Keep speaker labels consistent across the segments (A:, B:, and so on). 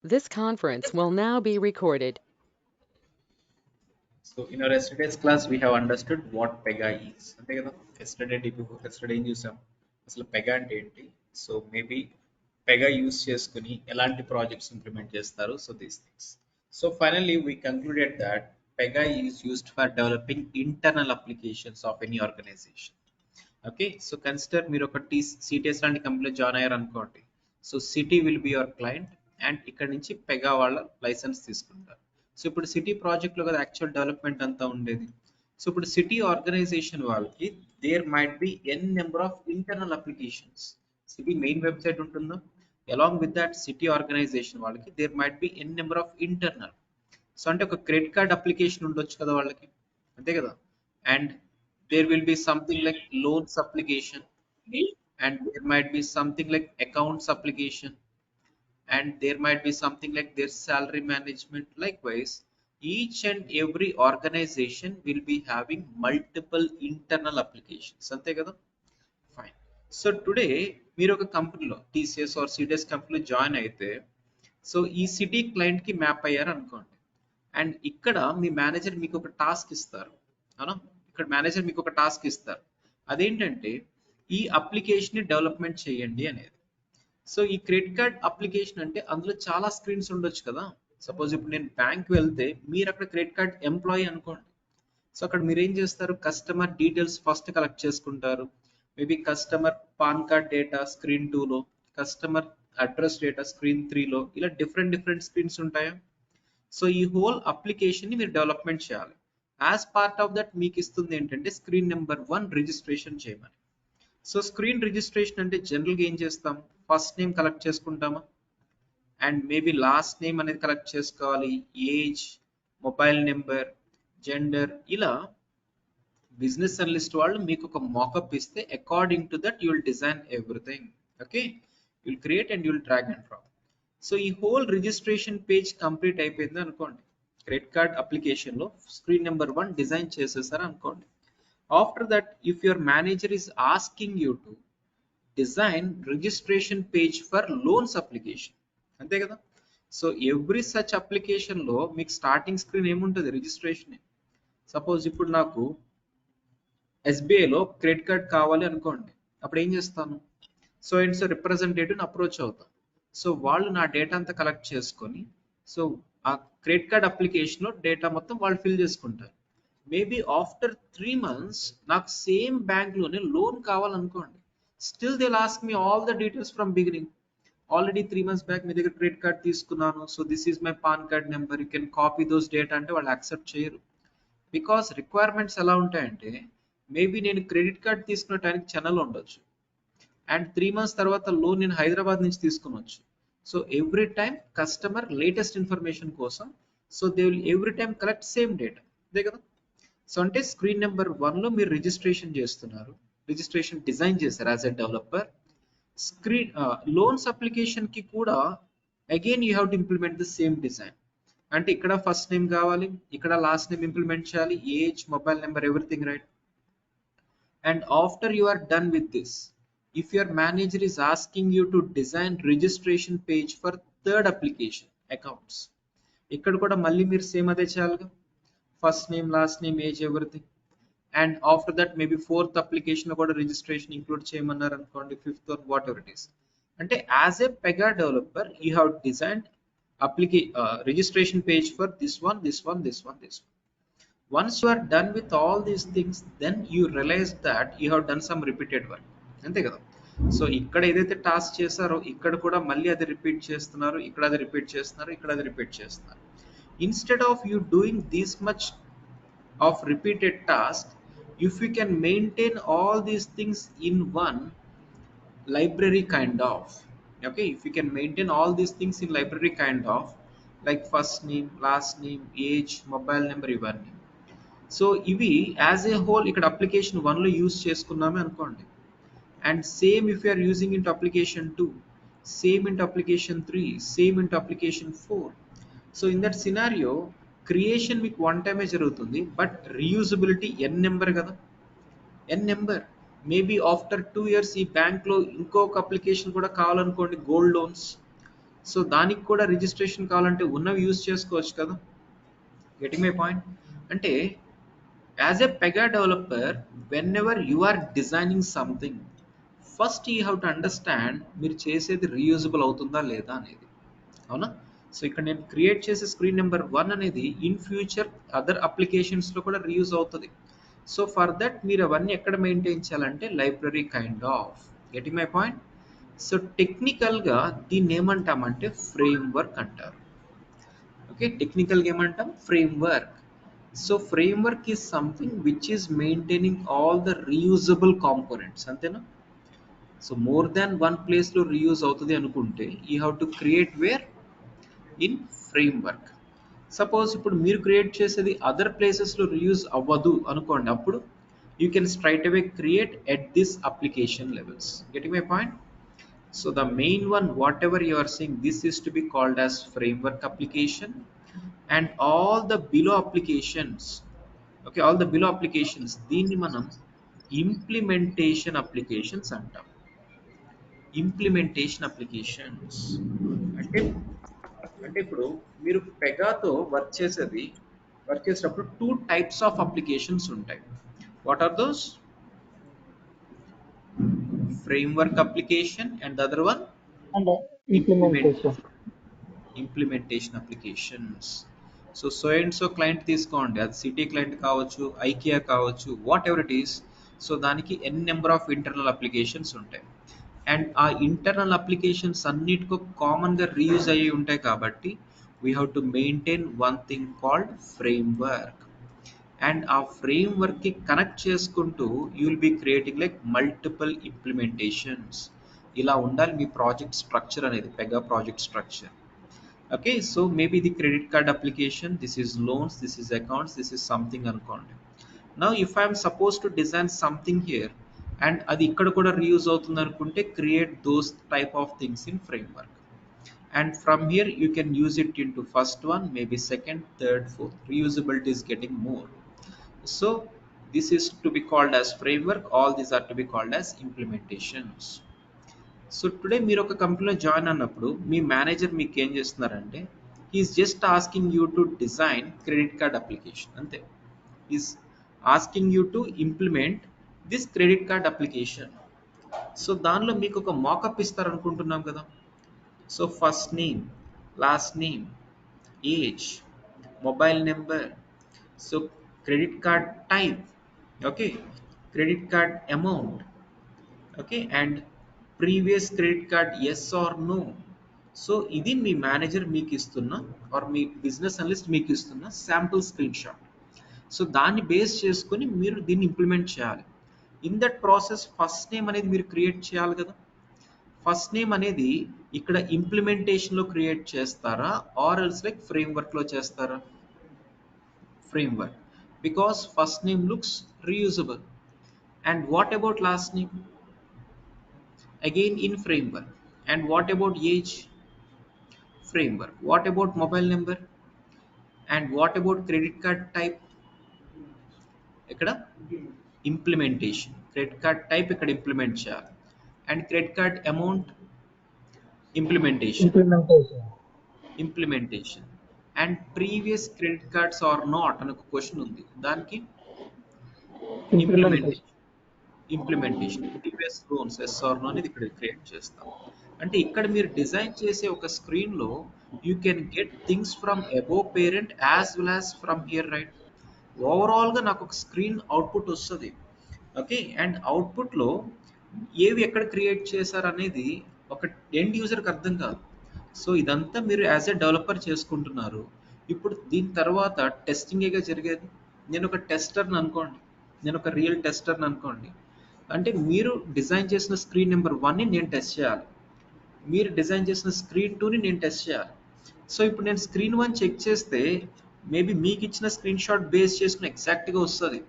A: This conference will now be recorded.
B: So in our yesterday's class, we have understood what Pega is. అంతే కదా yesterday day before yesterday ఏం చూసాం అసలు Pega అంటే ఏంటి so maybe Pega use చేసుకుని ఎలాంటి ప్రాజెక్ట్స్ ఇంప్లిమెంట్ చేస్తారు so these things so finally we concluded that Pega is used for developing internal applications of any organisation okay so consider మీరు ఒక సిటిఎస్ లాంటి కంపెనీలో జాయిన్ అయ్యారు అనుకోండి so Citi will be your client and ఇక్కడ నుంచి Pega వాళ్ళ licence తీసుకుంటారు సో ఇప్పుడు సిటీ ప్రాజెక్ట్లో కదా యాక్చువల్ డెవలప్మెంట్ అంతా ఉండేది సో ఇప్పుడు సిటీ ఆర్గనైజేషన్ వాళ్ళకి there might be N number of internal applications city main website ఉంటుందా along with that city organization వాళ్ళకి there might be N number of internal so అంటే ఒక క్రెడిట్ కార్డ్ అప్లికేషన్ ఉండొచ్చు కదా వాళ్ళకి అంతే కదా and there will be something like loans application and there might be something like accounts application and there might be something like their salary management likewise each and every organization will be having multiple internal applications ante kada fine so today మీరు ఒక కంపెనీలో TCS are CDS కంపెనీలో join అయితే so ఈ city client కి map అయ్యారు అనుకోండి and ఇక్కడ మీ మేనేజర్ మీకు ఒక టాస్క్ ఇస్తారు అవునా ఇక్కడ మేనేజర్ మీకు ఒక టాస్క్ ఇస్తారు అదేంటంటే ఈ అప్లికేషన్ ని డెవలప్మెంట్ చేయండి అనేది సో ఈ క్రెడిట్ కార్డ్ అప్లికేషన్ అంటే అందులో చాలా స్క్రీన్స్ ఉండొచ్చు కదా సపోజ్ ఇప్పుడు నేను బ్యాంక్ వెళ్తే మీరు అక్కడ క్రెడిట్ కార్డ్ ఎంప్లాయీ అనుకోండి సో అక్కడ మీరు ఏం చేస్తారు కస్టమర్ డీటెయిల్స్ ఫస్ట్ కలెక్ట్ చేసుకుంటారు maybe customer pan card data screen 2లో కస్టమర్ అడ్రస్ డేటా స్క్రీన్ 3లో ఇలా డిఫరెంట్ డిఫరెంట్ స్క్రీన్స్ ఉంటాయా సో ఈ హోల్ అప్లికేషన్ ని మీరు డెవలప్మెంట్ చేయాలి యాజ్ పార్ట్ ఆఫ్ దట్ మీకు ఇస్తుంది ఏంటంటే స్క్రీన్ నెంబర్ 1 రిజిస్ట్రేషన్ చేయమని సో స్క్రీన్ రిజిస్ట్రేషన్ అంటే జనరల్గా ఏం చేస్తాం ఫస్ట్ నేమ్ కలెక్ట్ చేసుకుంటామా అండ్ మేబీ లాస్ట్ నేమ్ అనేది కలెక్ట్ చేసుకోవాలి ఏజ్ మొబైల్ నెంబర్ జెండర్ ఇలా బిజినెస్ అనలిస్ట్ వాళ్ళు మీకు ఒక మాకప్ ఇస్తే according to that you will design everything okay you will create and you will drag and drop so ఈ హోల్ రిజిస్ట్రేషన్ పేజ్ కంప్లీట్ అయిపోయింది అనుకోండి క్రెడిట్ కార్డ్ అప్లికేషన్ లో screen number 1 design చేసేసారు అనుకోండి after that if your manager is asking you to design registration page for loans application అంతే కదా so every such application లో మీకు స్టార్టింగ్ స్క్రీన్ ఏముంటుంది రిజిస్ట్రేషన్ సపోజ్ ఇప్పుడు నాకు ఎస్బీఐలో క్రెడిట్ కార్డ్ కావాలి అనుకోండి అప్పుడు ఏం చేస్తాను so and so representative approach అవుతాం సో వాళ్ళు నా డేటా అంతా కలెక్ట్ చేసుకొని సో ఆ క్రెడిట్ కార్డ్ అప్లికేషన్లో డేటా మొత్తం వాళ్ళు ఫిల్ చేసుకుంటారు మేబీ ఆఫ్టర్ 3 months నాకు సేమ్ బ్యాంక్లోనే లోన్ కావాలనుకోండి still they ask me all the details from beginning already 3 months back మీ దగ్గర క్రెడిట్ కార్డ్ తీసుకున్నాను so this is my PAN card number you can copy those data అంటే వాళ్ళు accept చేయరు because requirements ఎలా ఉంటాయంటే మేబీ నేను క్రెడిట్ కార్డ్ తీసుకున్న టైంకి చెన్నైలో ఉండొచ్చు అండ్ 3 months తర్వాత లోన్ నేను హైదరాబాద్ నుంచి తీసుకునొచ్చు so every time customer latest information కోసం so they will every time collect same data అదే కదా సో అంటే స్క్రీన్ నెంబర్ 1లో మీరు రిజిస్ట్రేషన్ చేస్తున్నారు రిజిస్ట్రేషన్ డిజైన్ చేశారు as a developer screen loans application కి కూడా again you have to implement the same design అంటే ఇక్కడ ఫస్ట్ నేమ్ కావాలి ఇక్కడ లాస్ట్ నేమ్ ఇంప్లిమెంట్ చేయాలి age mobile number everything right and after you are done with this if your manager is asking you to design registration page for third application accounts ఇక్కడ కూడా మళ్ళీ మీరు same అదే చేయాలిగా first name last name age everything and after that maybe fourth application లో కూడా registration include చేయమన్నారు అనుకోండి fifth or whatever it is అంటే as a Pega developer you have designed registration page for this one this one this one this one once you are done with all these things then you realize that you have done some repeated work అంతే కదా so ఇక్కడ ఏదైతే task చేశారో ఇక్కడ కూడా మళ్ళీ అది repeat చేస్తున్నారు ఇక్కడ అది రిపీట్ చేస్తున్నారు ఇక్కడ అది రిపీట్ చేస్తున్నారు instead of you doing this much of repeated task if you can maintain all these things in one library kind of okay if you can maintain all these things in library kind of like first name last name age mobile number ఇవన్నీ so ఇవి as a whole ఇక్కడ application 1లో use చేసుకున్నామే అనుకోండి and same if you are using into application 2 same into application 3 same into application 4 so in that scenario creation మీకు one టైమే జరుగుతుంది but reusability N number కదా N number maybe after 2 years ఈ బ్యాంక్లో ఇంకొక అప్లికేషన్ కూడా కావాలనుకోండి గోల్డ్ లోన్స్ సో దానికి కూడా రిజిస్ట్రేషన్ కావాలంటే ఉన్నవి యూజ్ చేసుకోవచ్చు కదా. Getting my point? అంటే as a Pega developer, whenever you are designing something, first you have to understand మీరు చేసేది రీయూజబుల్ అవుతుందా లేదా అనేది. అవునా? సో ఇక్కడ నేను క్రియేట్ చేసే స్క్రీన్ నెంబర్ 1 అనేది ఇన్ ఫ్యూచర్ అదర్ అప్లికేషన్స్లో కూడా రీయూజ్ అవుతుంది. సో ఫర్ దట్ మీరు అవన్నీ ఎక్కడ మెయింటైన్ చేయాలంటే library kind of. Getting my point? So టెక్నికల్గా దీన్ని ఏమంటామంటే ఫ్రేమ్ వర్క్ అంటారు. ఓకే, టెక్నికల్గా ఏమంటాం? Framework. So framework is something which is maintaining all the reusable components, అంతేనా? సో మోర్ దాన్ వన్ ప్లేస్లో రీయూజ్ అవుతుంది అనుకుంటే you have to create where? In framework. Suppose ఇప్పుడు మీరు create చేసేది అదర్ ప్లేసెస్లో రీయూజ్ అవ్వదు అనుకోండి, అప్పుడు you can straight away create at this application levels. Getting my point? So the main one, whatever you are saying, this is to be called as framework application, and all the below applications, okay, all the below applications, దీన్ని మనం implementation applications అంటాం. Implementation applications అంటే అంటే ఇప్పుడు మీరు పెగాతో work చేసేటప్పుడు 2 types of applications ఉంటాయి. What are those? Framework application and the other one
C: and implementation.
B: Implementation applications. So and so client తీసుకోండి, అది సిటీ క్లయింట్ కావచ్చు, ఐకియా కావచ్చు, whatever it is. So దానికి N number of internal applications ఉంటాయి, and ఆ internal applications అన్నిటికో కామన్గా reuse అయ్యి ఉంటాయి. కాబట్టి we have to maintain one thing called framework. And ఆ ఫ్రేమ్ వర్క్కి కనెక్ట్ చేసుకుంటూ you will be creating like multiple implementations. ఇలా ఉండాలి మీ ప్రాజెక్ట్ స్ట్రక్చర్ అనేది, Pega project structure. Okay, so maybe the credit card application, this is loans, this is accounts, this is something అనుకోండి. Now if I am supposed to design something here and అది ఇక్కడ కూడా reuse అవుతుంది అనుకుంటే, create those type of things in framework, and from here you can use it into first one, maybe second, third, fourth. Reusability is getting more. So this is to be called as framework, all these are to be called as implementations. So today మీరు ఒక కంపెనీలో join అన్నప్పుడు మీ manager మీకు ఏం చేస్తున్నారంటే, is just asking you to design credit card application, అంతే. Is asking you to implement this credit card application. So దానిలో మీకు ఒక మాకప్ ఇస్తారనుకుంటున్నాం కదా. So first name, last name, age, mobile number, so credit card type, okay, credit card amount, okay, and previous credit card yes or no. So ఇది మీ manager మీకు ఇస్తున్న are me business analyst మీకు ఇస్తున్న sample screen shot. So దాన్ని base చేసుకొని మీరు దీన్ని ఇంప్లిమెంట్ చేయాలి. In that process first name అనేది మీరు క్రియేట్ చేయాలి కదా. ఫస్ట్ నేమ్ అనేది ఇక్కడ ఇంప్లిమెంటేషన్లో క్రియేట్ చేస్తారా ఆర్ ఎల్స్ లైక్ ఫ్రేమ్వర్క్లో చేస్తారా? Framework, because first name looks reusable. And what about last name? Again in framework. And what about age? Framework. What about mobile number? And what about credit card type? ikkada implementation, credit card type ikkada implement cheyali, and credit card amount implementation, and previous credit cards or not అని ఒక question ఉంది, దానికి implementation, previous loans yes or no అనేది ఇక్కడ create చేస్తాం. అంటే ఇక్కడ మీరు డిజైన్ చేసే ఒక స్క్రీన్లో you can get things from above parent as well as from here, right? ఓవరాల్గా నాకు ఒక స్క్రీన్ అవుట్పుట్ వస్తుంది, ఓకే. అండ్ అవుట్పుట్లో ఏవి ఎక్కడ క్రియేట్ చేశారు అనేది ఒక ఎండ్ యూజర్కి అర్థం కాదు. సో ఇదంతా మీరు యాజ్ ఎ డెవలపర్ చేసుకుంటున్నారు. ఇప్పుడు దీని తర్వాత టెస్టింగేగా జరిగేది. నేను ఒక టెస్టర్ని అనుకోండి, నేను ఒక రియల్ టెస్టర్ని అనుకోండి. అంటే మీరు డిజైన్ చేసిన స్క్రీన్ నెంబర్ 1ని నేను టెస్ట్ చేయాలి, మీరు డిజైన్ చేసిన స్క్రీన్ 2ని నేను టెస్ట్ చేయాలి. సో ఇప్పుడు నేను స్క్రీన్ 1 చెక్ చేస్తే మేబీ మీకు ఇచ్చిన స్క్రీన్ షాట్ బేస్ చేసుకుని ఎగ్జాక్ట్గా వస్తుంది.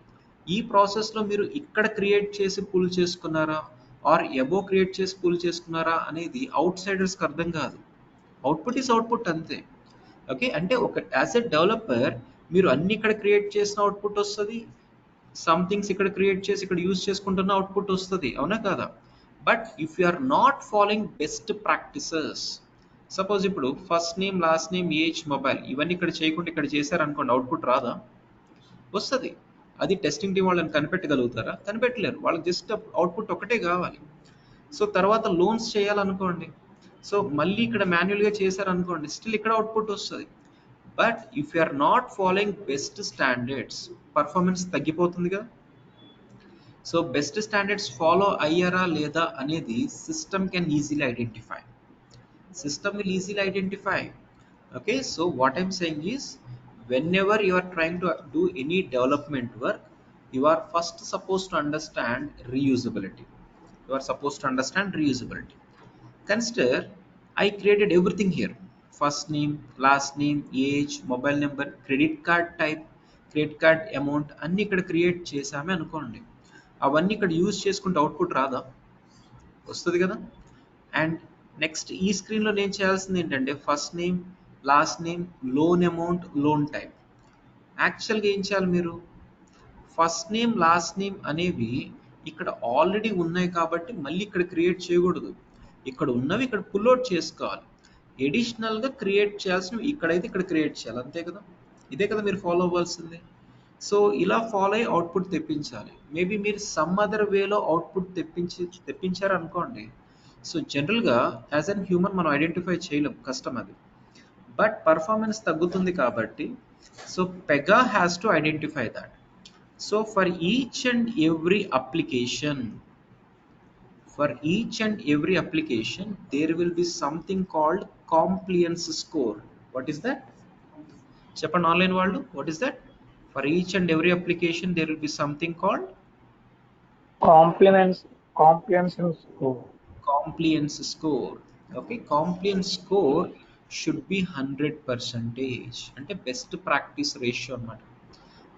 B: ఈ ప్రాసెస్లో మీరు ఇక్కడ క్రియేట్ చేసి పుల్ చేసుకున్నారా ఆర్ ఎబో క్రియేట్ చేసి పుల్ చేసుకున్నారా అనేది అవుట్ సైడర్స్కి అర్థం కాదు. అవుట్పుట్ ఈస్ అవుట్పుట్, అంతే. ఓకే, అంటే ఒక యాజ్ ఎ డెవలపర్ మీరు అన్ని ఇక్కడ క్రియేట్ చేసిన అవుట్పుట్ వస్తుంది, సమ్ థింగ్స్ ఇక్కడ క్రియేట్ చేసి ఇక్కడ యూజ్ చేసుకుంటున్న అవుట్పుట్ వస్తుంది, అవునా కాదా? But if you are not following best practices, suppose ఇప్పుడు first name, last name, age, mobile ఇవన్నీ ఇక్కడ చేయకుండా ఇక్కడ చేశారనుకోండి, అవుట్పుట్ రాదా? వస్తుంది. అది టెస్టింగ్ టీం వాళ్ళని కనిపెట్టగలుగుతారా? కనిపెట్టలేరు. వాళ్ళకి జస్ట్ అవుట్పుట్ ఒకటే కావాలి. సో తర్వాత లోన్స్ చేయాలనుకోండి, సో మళ్ళీ ఇక్కడ మాన్యువల్గా చేశారనుకోండి, స్టిల్ ఇక్కడ అవుట్పుట్ వస్తుంది. But if you are not following best standards, performance తగ్గిపోతుంది కదా. సో బెస్ట్ స్టాండర్డ్స్ ఫాలో అయ్యారా లేదా అనేది system can easily identify. System will easily identify. Okay, so what I'm saying is, whenever you are trying to do any development work, you are first supposed to understand reusability. You are supposed to understand reusability. Consider I created everything here: first name, last name, age, mobile number, credit card type, credit card amount అన్ని ఇక్కడ create చేసామే అనుకోండి. అవన్నీ ఇక్కడ use చేసుకుంటే output రాదా? వస్తుంది కదా. And next ఈ స్క్రీన్లో నేను చేయాల్సింది ఏంటంటే first name, last name, loan amount, loan type. యాక్చువల్గా ఏం చేయాలి మీరు? ఫస్ట్ నేమ్, లాస్ట్ నేమ్ అనేవి ఇక్కడ ఆల్రెడీ ఉన్నాయి కాబట్టి మళ్ళీ ఇక్కడ క్రియేట్ చేయకూడదు. ఇక్కడ ఉన్నవి ఇక్కడ పుల్అవుట్ చేసుకోవాలి. ఎడిషనల్గా క్రియేట్ చేయాల్సినవి ఇక్కడైతే ఇక్కడ క్రియేట్ చేయాలి, అంతే కదా. ఇదే కదా మీరు ఫాలో అవ్వాల్సింది. సో ఇలా ఫాలో అయ్యి అవుట్పుట్ తెప్పించాలి. మేబీ మీరు సమ్ అదర్ వేలో అవుట్పుట్ తెప్పించారు అనుకోండి, సో జనరల్గా యాజ్ అన్ హ్యూమన్ మనం ఐడెంటిఫై చేయలేం, కష్టం అది. బట్ పర్ఫార్మెన్స్ తగ్గుతుంది కాబట్టి so Pega has to identify that. So for each and every application, there will be something called compliance score. What is that? చెప్పండి ఆన్లైన్ వాళ్ళు, what is that? For each and every application there will be something called
C: compliance score.
B: compliance score. Okay, compliance score should be 100%, అంటే best practice ratio అన్నమాట.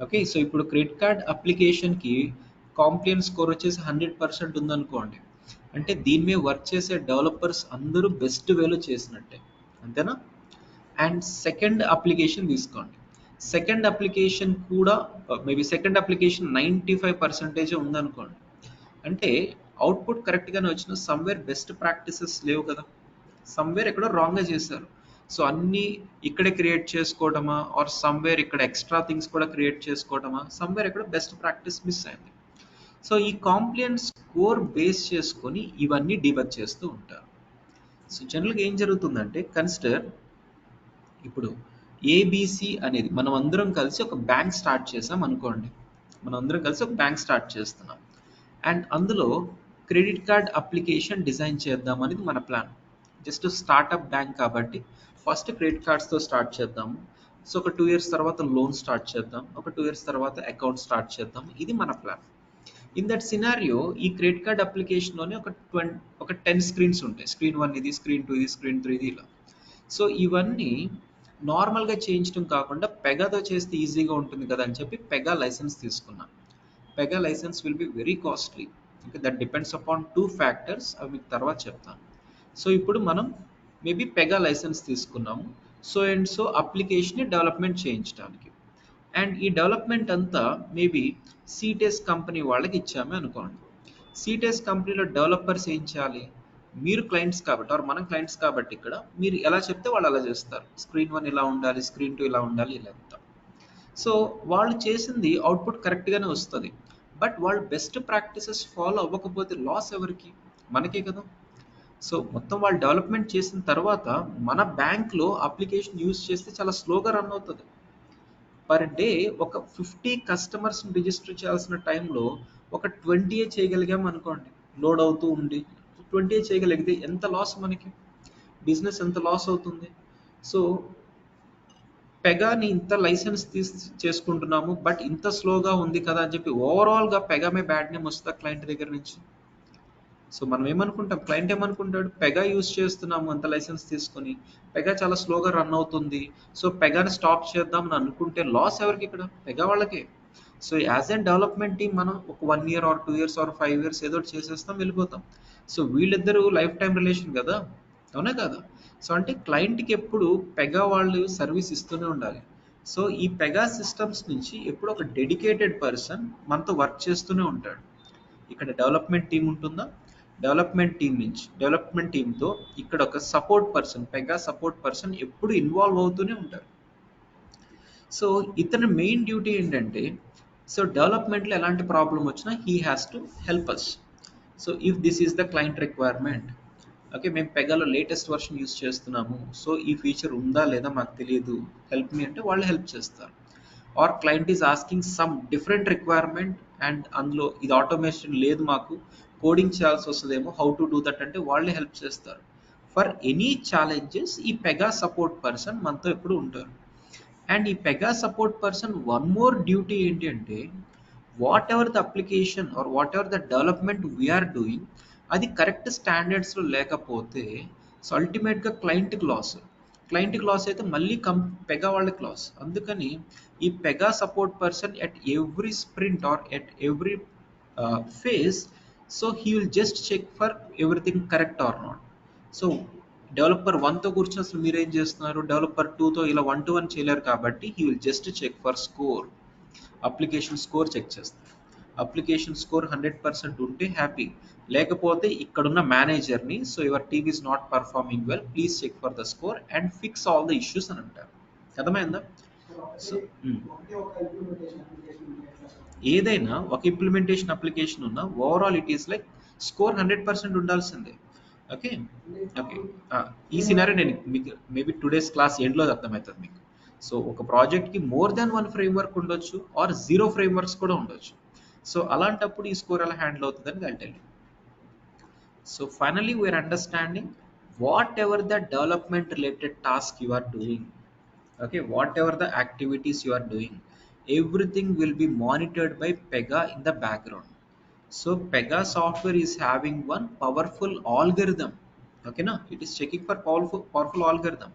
B: Okay, so ఇప్పుడు credit card అప్లికేషన్కి compliance score వచ్చేసి 100% ఉందనుకోండి, అంటే దీని మీద work చేసే developers అందరూ బెస్ట్ వేలో చేసినట్టే, అంతేనా. అండ్ సెకండ్ అప్లికేషన్ తీసుకోండి, సెకండ్ అప్లికేషన్ కూడా మేబీ సెకండ్ అప్లికేషన్ 95% ఉందనుకోండి, అంటే అవుట్పుట్ కరెక్ట్గానే వచ్చిన సమ్వేర్ బెస్ట్ ప్రాక్టీసెస్ లేవు కదా, సమ్వేర్ ఎక్కడో రాంగ్గా చేశారు. సో అన్నీ ఇక్కడే క్రియేట్ చేసుకోవడమా, ఆర్ సమ్వేర్ ఇక్కడ ఎక్స్ట్రా థింగ్స్ కూడా క్రియేట్ చేసుకోవడమా, సమ్వేర్ ఎక్కడ బెస్ట్ ప్రాక్టీస్ మిస్ అయింది. సో ఈ కాంప్లియన్స్ స్కోర్ బేస్ చేసుకొని ఇవన్నీ డిబగ్ చేస్తూ ఉంటారు. సో జనరల్గా ఏం జరుగుతుందంటే, కన్సిడర్ ఇప్పుడు ఏబిసి అనేది మనం అందరం కలిసి ఒక బ్యాంక్ స్టార్ట్ చేసాం అనుకోండి, మనం అందరం కలిసి ఒక బ్యాంక్ స్టార్ట్ చేస్తున్నాం. అండ్ అందులో క్రెడిట్ కార్డ్ అప్లికేషన్ డిజైన్ చేద్దాం అనేది మన ప్లాన్. జస్ట్ స్టార్ట్అప్ బ్యాంక్ కాబట్టి ఫస్ట్ క్రెడిట్ కార్డ్స్తో స్టార్ట్ చేద్దాము. సో ఒక 2 years తర్వాత లోన్ స్టార్ట్ చేద్దాం, ఒక 2 years తర్వాత అకౌంట్ స్టార్ట్ చేద్దాం, ఇది మన ప్లాన్. ఇన్ దట్ సినారియో ఈ క్రెడిట్ కార్డ్ అప్లికేషన్లోనే ఒక 10 స్క్రీన్స్ ఉంటాయి. స్క్రీన్ 1 ఇది, స్క్రీన్ 2 ఇది, స్క్రీన్ 3 ఇది, ఇలా. సో ఇవన్నీ నార్మల్గా చేయించడం కాకుండా పెగాతో చేస్తే ఈజీగా ఉంటుంది కదా అని చెప్పి పెగా లైసెన్స్ తీసుకున్నాను. Pega licence will be very costly. Okay, that depends upon 2 factors, అవి మీకు తర్వాత చెప్తాను. సో ఇప్పుడు మనం మేబీ పెగా లైసెన్స్ తీసుకున్నాము, సో అండ్ సో అప్లికేషన్ని డెవలప్మెంట్ చేయించడానికి. అండ్ ఈ డెవలప్మెంట్ అంతా మేబీ సిటెస్ కంపెనీ వాళ్ళకి ఇచ్చామే అనుకోండి. సిటెస్ కంపెనీలో డెవలపర్స్ ఏం చేయాలి? మీరు క్లయింట్స్ కాబట్టి, ఆర్ మనం క్లయింట్స్ కాబట్టి ఇక్కడ మీరు ఎలా చెప్తే వాళ్ళు అలా చేస్తారు. స్క్రీన్ 1 ఇలా ఉండాలి, స్క్రీన్ 2 ఇలా ఉండాలి, ఇలా అంతా. సో వాళ్ళు చేసింది అవుట్పుట్ కరెక్ట్గానే వస్తుంది. బట్ వాళ్ళు బెస్ట్ ప్రాక్టీసెస్ ఫాలో అవ్వకపోతే లాస్ ఎవరికి? మనకే కదా. సో మొత్తం వాళ్ళు డెవలప్మెంట్ చేసిన తర్వాత మన బ్యాంక్లో అప్లికేషన్ యూజ్ చేస్తే చాలా స్లోగా రన్ అవుతుంది. పర్ డే ఒక 50 కస్టమర్స్ని రిజిస్టర్ చేయాల్సిన టైంలో ఒక 20 చేయగలిగాం అనుకోండి, లోడ్ అవుతూ ఉండి 20 చేయగలిగితే ఎంత లాస్ మనకి, బిజినెస్ ఎంత లాస్ అవుతుంది. సో పెగాని ఇంత లైసెన్స్ చేసుకుంటున్నాము, బట్ ఇంత స్లోగా ఉంది కదా అని చెప్పి ఓవరాల్గా పెగామే బ్యాడ్ నేమ్ వస్తుందా క్లయింట్ దగ్గర నుంచి? సో మనం ఏమనుకుంటాం, క్లయింట్ ఏమనుకుంటాడు, పెగా యూజ్ చేస్తున్నాము అంత లైసెన్స్ తీసుకొని, పెగా చాలా స్లోగా రన్ అవుతుంది, సో పెగాని స్టాప్ చేద్దాం అని అనుకుంటే లాస్ ఎవరికి ఇక్కడ? పెగా వాళ్ళకే. So as an development team మనం ఒక 1 year or 2 years or 5 years ఏదో చేసేస్తాం, వెళ్ళిపోతాం. సో వీళ్ళిద్దరూ లైఫ్ టైం రిలేషన్ కదా, అవునా కదా. సో అంటే క్లయింట్కి ఎప్పుడు పెగా వాళ్ళు సర్వీస్ ఇస్తూనే ఉండాలి. సో ఈ పెగా సిస్టమ్స్ నుంచి ఎప్పుడు ఒక డెడికేటెడ్ పర్సన్ మనతో వర్క్ చేస్తూనే ఉంటాడు. ఇక్కడ డెవలప్మెంట్ టీం ఉంటుందా, డెవలప్మెంట్ టీంతో ఇక్కడ ఒక support person, Pega support person ఎప్పుడు ఇన్వాల్వ్ అవుతూనే ఉంటారు. సో ఇతని మెయిన్ డ్యూటీ ఏంటంటే, సో డెవలప్మెంట్లో ఎలాంటి ప్రాబ్లం వచ్చినా he has to help us. So if this is the client requirement, okay మేము పెగాలో లేటెస్ట్ వర్షన్ యూస్ చేస్తున్నాము, సో ఈ ఫీచర్ ఉందా లేదా మాకు తెలియదు, హెల్ప్ మీ అంటే వాళ్ళు హెల్ప్ చేస్తారు. Or client is asking some different requirement and అందులో ఇది ఆటోమేషన్ లేదు, మాకు కోడింగ్ చేయాల్సి వస్తుందేమో, హౌ టు డూ దట్ అంటే వాళ్ళే హెల్ప్ చేస్తారు. ఫర్ ఎనీ ఛాలెంజెస్ ఈ పెగా సపోర్ట్ పర్సన్ మనతో ఎప్పుడు ఉంటారు. అండ్ ఈ Pega support person one more duty ఏంటి అంటే, whatever the application or whatever the development we're doing అది కరెక్ట్ స్టాండర్డ్స్లో లేకపోతే సో అల్టిమేట్గా క్లయింట్కి లాస్ అయితే మళ్ళీ పెగా వాళ్ళకి లాస్. అందుకని ఈ Pega support person at every sprint or at every phase, so he will just check for everything correct or not. So developer 1తో కూర్చొని అసలు మీరేం చేస్తున్నారు, డెవలపర్ 2తో ఇలా 1-to-1 చేయలేరు కాబట్టి he will just check for score, application score check చేస్తారు. అప్లికేషన్ స్కోర్ 100% ఉంటే హ్యాపీ, లేకపోతే ఇక్కడున్న మేనేజర్ని so your team is not performing well, please check for the score and fix all the issues అని అంటారు. అర్థమైందా? సో ఏదైనా ఒక ఇంప్లిమెంటేషన్ అప్లికేషన్ ఉన్నా overall it is like score 100% ఉండాల్సిందే. ఓకే ఓకే ఈ సినారియో నేను మీకు మేబీ టుడేస్ క్లాస్ ఎండ్లో అర్థమవుతుంది మీకు. సో ఒక ప్రాజెక్ట్కి మోర్ దాన్ 1 ఫ్రేమ్వర్క్ ఉండొచ్చు ఆర్ 0 ఫ్రేమ్వర్క్స్ కూడా ఉండొచ్చు. సో అలాంటప్పుడు ఈ స్కోర్ ఎలా హ్యాండిల్ అవుతుందని I'll tell you. So finally we're understanding whatever the development related task you are doing, okay, whatever the activities you are doing, everything will be monitored by pega in the background. So pega software is having one powerful algorithm, okay na, it is checking for powerful algorithm.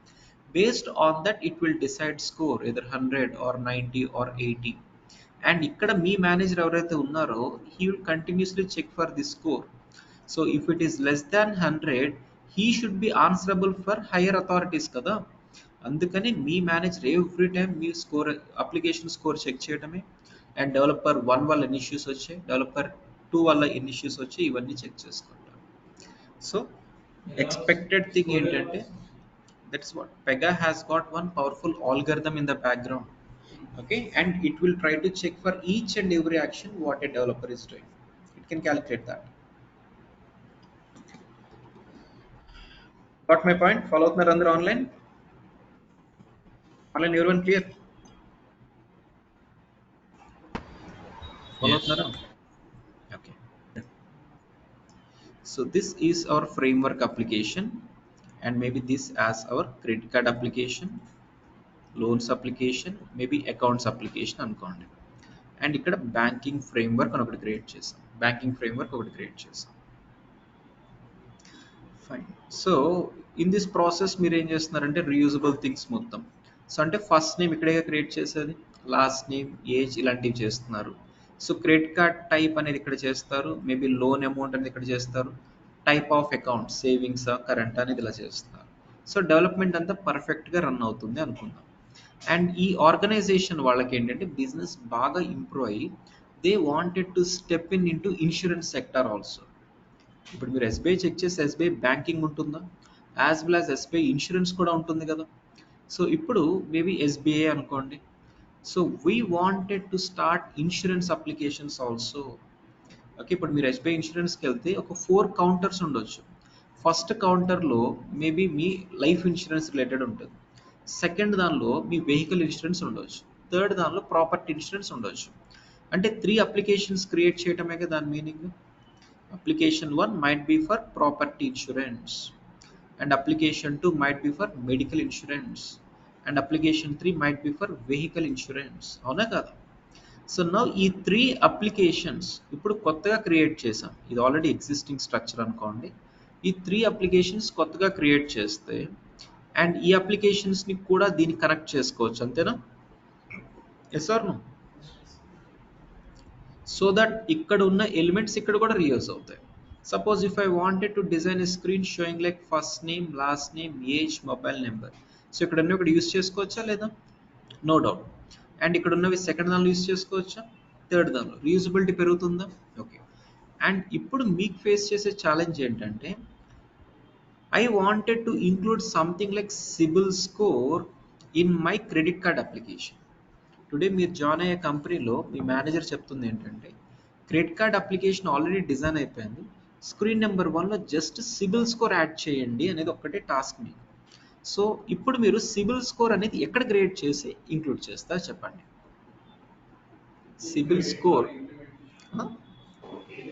B: Based on that it will decide score either 100 or 90 or 80. And ikkada me manager ఎవరైతే ఉన్నారో he will continuously check for this score. So if it is less than 100 he should be answerable for higher authorities kada. అందుకని మీ manager every time మీ score, application score check చేయడమే. And developer 1 వల్ల ఎన్ని issues వచ్చాయి, developer 2 వల్ల ఎన్ని issues వచ్చాయి, ఇవన్నీ check చేసుకుంటారు. సో ఎక్స్పెక్టెడ్ థింగ్ ఏంటంటే, that's what Pega has got one powerful algorithm in the background, okay, and it will try to check for each and every action what a developer is doing. It can calculate that. Got my point? Follow అవుతున్నారు అందరూ online? Online everyone clear? Follow అవుతున్నారా? Okay. So this is our framework application and maybe this as our credit card application, loans application, maybe accounts application అనుకోండి. And ఇక్కడ banking framework అని ఒకటి create చేసాం. Fine. So in this process మీరు ఏం చేస్తున్నారంటే reusable things మొత్తం. So అంటే ఫస్ట్ నేమ్ ఇక్కడే క్రియేట్ చేసేది, లాస్ట్ నేమ్, ఏజ్ ఇలాంటివి చేస్తున్నారు. సో క్రెడిట్ కార్డ్ టైప్ అనేది ఇక్కడ చేస్తారు, మేబీ లోన్ అమౌంట్ అనేది ఇక్కడ చేస్తారు, type of account savings current అనేది ఇలా చేస్తున్నారు. సో డెవలప్మెంట్ అంతా పర్ఫెక్ట్గా రన్ అవుతుంది అనుకుందాం. అండ్ ఈ ఆర్గనైజేషన్ వాళ్ళకి ఏంటంటే బిజినెస్ బాగా ఇంప్రూవ్ అయ్యి they wanted to step in to insurance sector also. ఇప్పుడు మీరు ఎస్బీఐ చెక్ చేస్తే ఎస్బీఐ బ్యాంకింగ్ ఉంటుందా, as well as SBI insurance కూడా ఉంటుంది కదా. సో ఇప్పుడు మేబీ ఎస్బీఐ అనుకోండి, so we wanted to start insurance applications also. Okay, ఇప్పుడు మీరు ఎస్బీఐ ఇన్సూరెన్స్కి వెళ్తే ఒక 4 కౌంటర్స్ ఉండొచ్చు. ఫస్ట్ కౌంటర్లో మేబీ మీ లైఫ్ ఇన్సూరెన్స్ రిలేటెడ్ ఉంటుంది, సెకండ్ దానిలో మీ వెహికల్ ఇన్సూరెన్స్ ఉండొచ్చు, థర్డ్ దానిలో ప్రాపర్టీ ఇన్సూరెన్స్ ఉండొచ్చు. అంటే 3 అప్లికేషన్స్ క్రియేట్ చేయటమే కదా దాని meaning. Application 1 might be for property insurance and application 2 might be for medical insurance and application 3 might be for vehicle insurance. అవునా కదా? సో నౌ ఈ 3 అప్లికేషన్స్ ఇప్పుడు కొత్తగా క్రియేట్ చేసాం, ఇది ఆల్రెడీ ఎగ్జిస్టింగ్ స్ట్రక్చర్ అనుకోండి. ఈ 3 అప్లికేషన్స్ కొత్తగా క్రియేట్ చేస్తే అండ్ ఈ అప్లికేషన్స్ని కూడా దీన్ని కనెక్ట్ చేసుకోవచ్చు, అంతేనా? Yes or no? So that ఇక్కడ ఉన్న ఎలిమెంట్స్ ఇక్కడ కూడా రీయూజ్ అవుతాయి. Suppose if I wanted to design a screen showing like first name, last name, age, mobile number, so ఇక్కడ ఉన్నవి ఇక్కడ యూస్ చేసుకోవచ్చా లేదా? No doubt. అండ్ ఇక్కడ ఉన్నవి సెకండ్ దానిలో యూస్ చేసుకోవచ్చా, థర్డ్ దానిలో రీయూజబిలిటీ పెరుగుతుందా? ఓకే. అండ్ ఇప్పుడు మీకు ఫేస్ చేసే ఛాలెంజ్ ఏంటంటే I wanted to include something like CIBIL score in my credit card application. Today మీరు జాయిన్ అయ్యే కంపెనీలో మీ మేనేజర్ చెప్తుంది ఏంటంటే credit card application already design అయిపోయింది, స్క్రీన్ నెంబర్ 1లో జస్ట్ సిబిల్ స్కోర్ యాడ్ చేయండి అనేది ఒక్కటే టాస్క్ మీకు. సో ఇప్పుడు మీరు సిబిల్ స్కోర్ అనేది ఎక్కడ క్రియేట్ చేసి ఇంక్లూడ్ చేస్తారు చెప్పండి. CIBIL score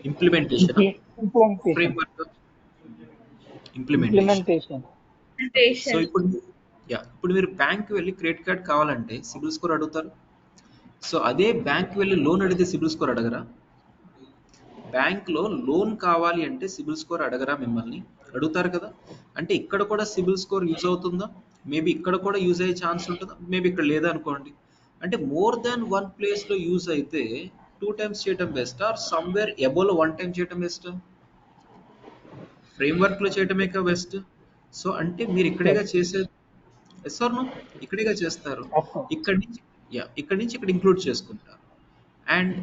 B: implementation,
C: Implementation.
B: Framework implementation.
C: Implementation.
B: So ఇప్పుడు మీరు బ్యాంక్ వెళ్ళి క్రెడిట్ కార్డ్ కావాలంటే సిబిల్ స్కోర్ అడుగుతారు. సో అదే బ్యాంక్ వెళ్ళి లోన్ అడిగితే సిబిల్ స్కోర్ అడగరా? బ్యాంక్లో లోన్ కావాలి అంటే సిబిల్ స్కోర్ అడగరా? మిమ్మల్ని అడుగుతారు కదా. అంటే ఇక్కడ కూడా సిబిల్ స్కోర్ యూజ్ అవుతుందా? మేబీ ఇక్కడ కూడా యూజ్ అయ్యే ఛాన్స్ ఉంటుందా? మేబీ ఇక్కడ లేదా అనుకోండి. అంటే మోర్ దాన్ వన్ ప్లేస్లో యూజ్ అయితే 2 times చేయటం బెస్ట్ ఆర్ సమ్వేర్ ఎబోలో 1 time చేయటం బెస్ట్? ఫ్రేమ్వర్క్లో చేయటమే కదా బెస్ట్. సో అంటే మీరు ఇక్కడేగా చేసేది. Yes or no? ఇక్కడేగా చేస్తారు.
C: Yes, sir.
B: ఇక్కడ నుంచి ఇక్కడ ఇంక్లూడ్ చేసుకుంటారు. And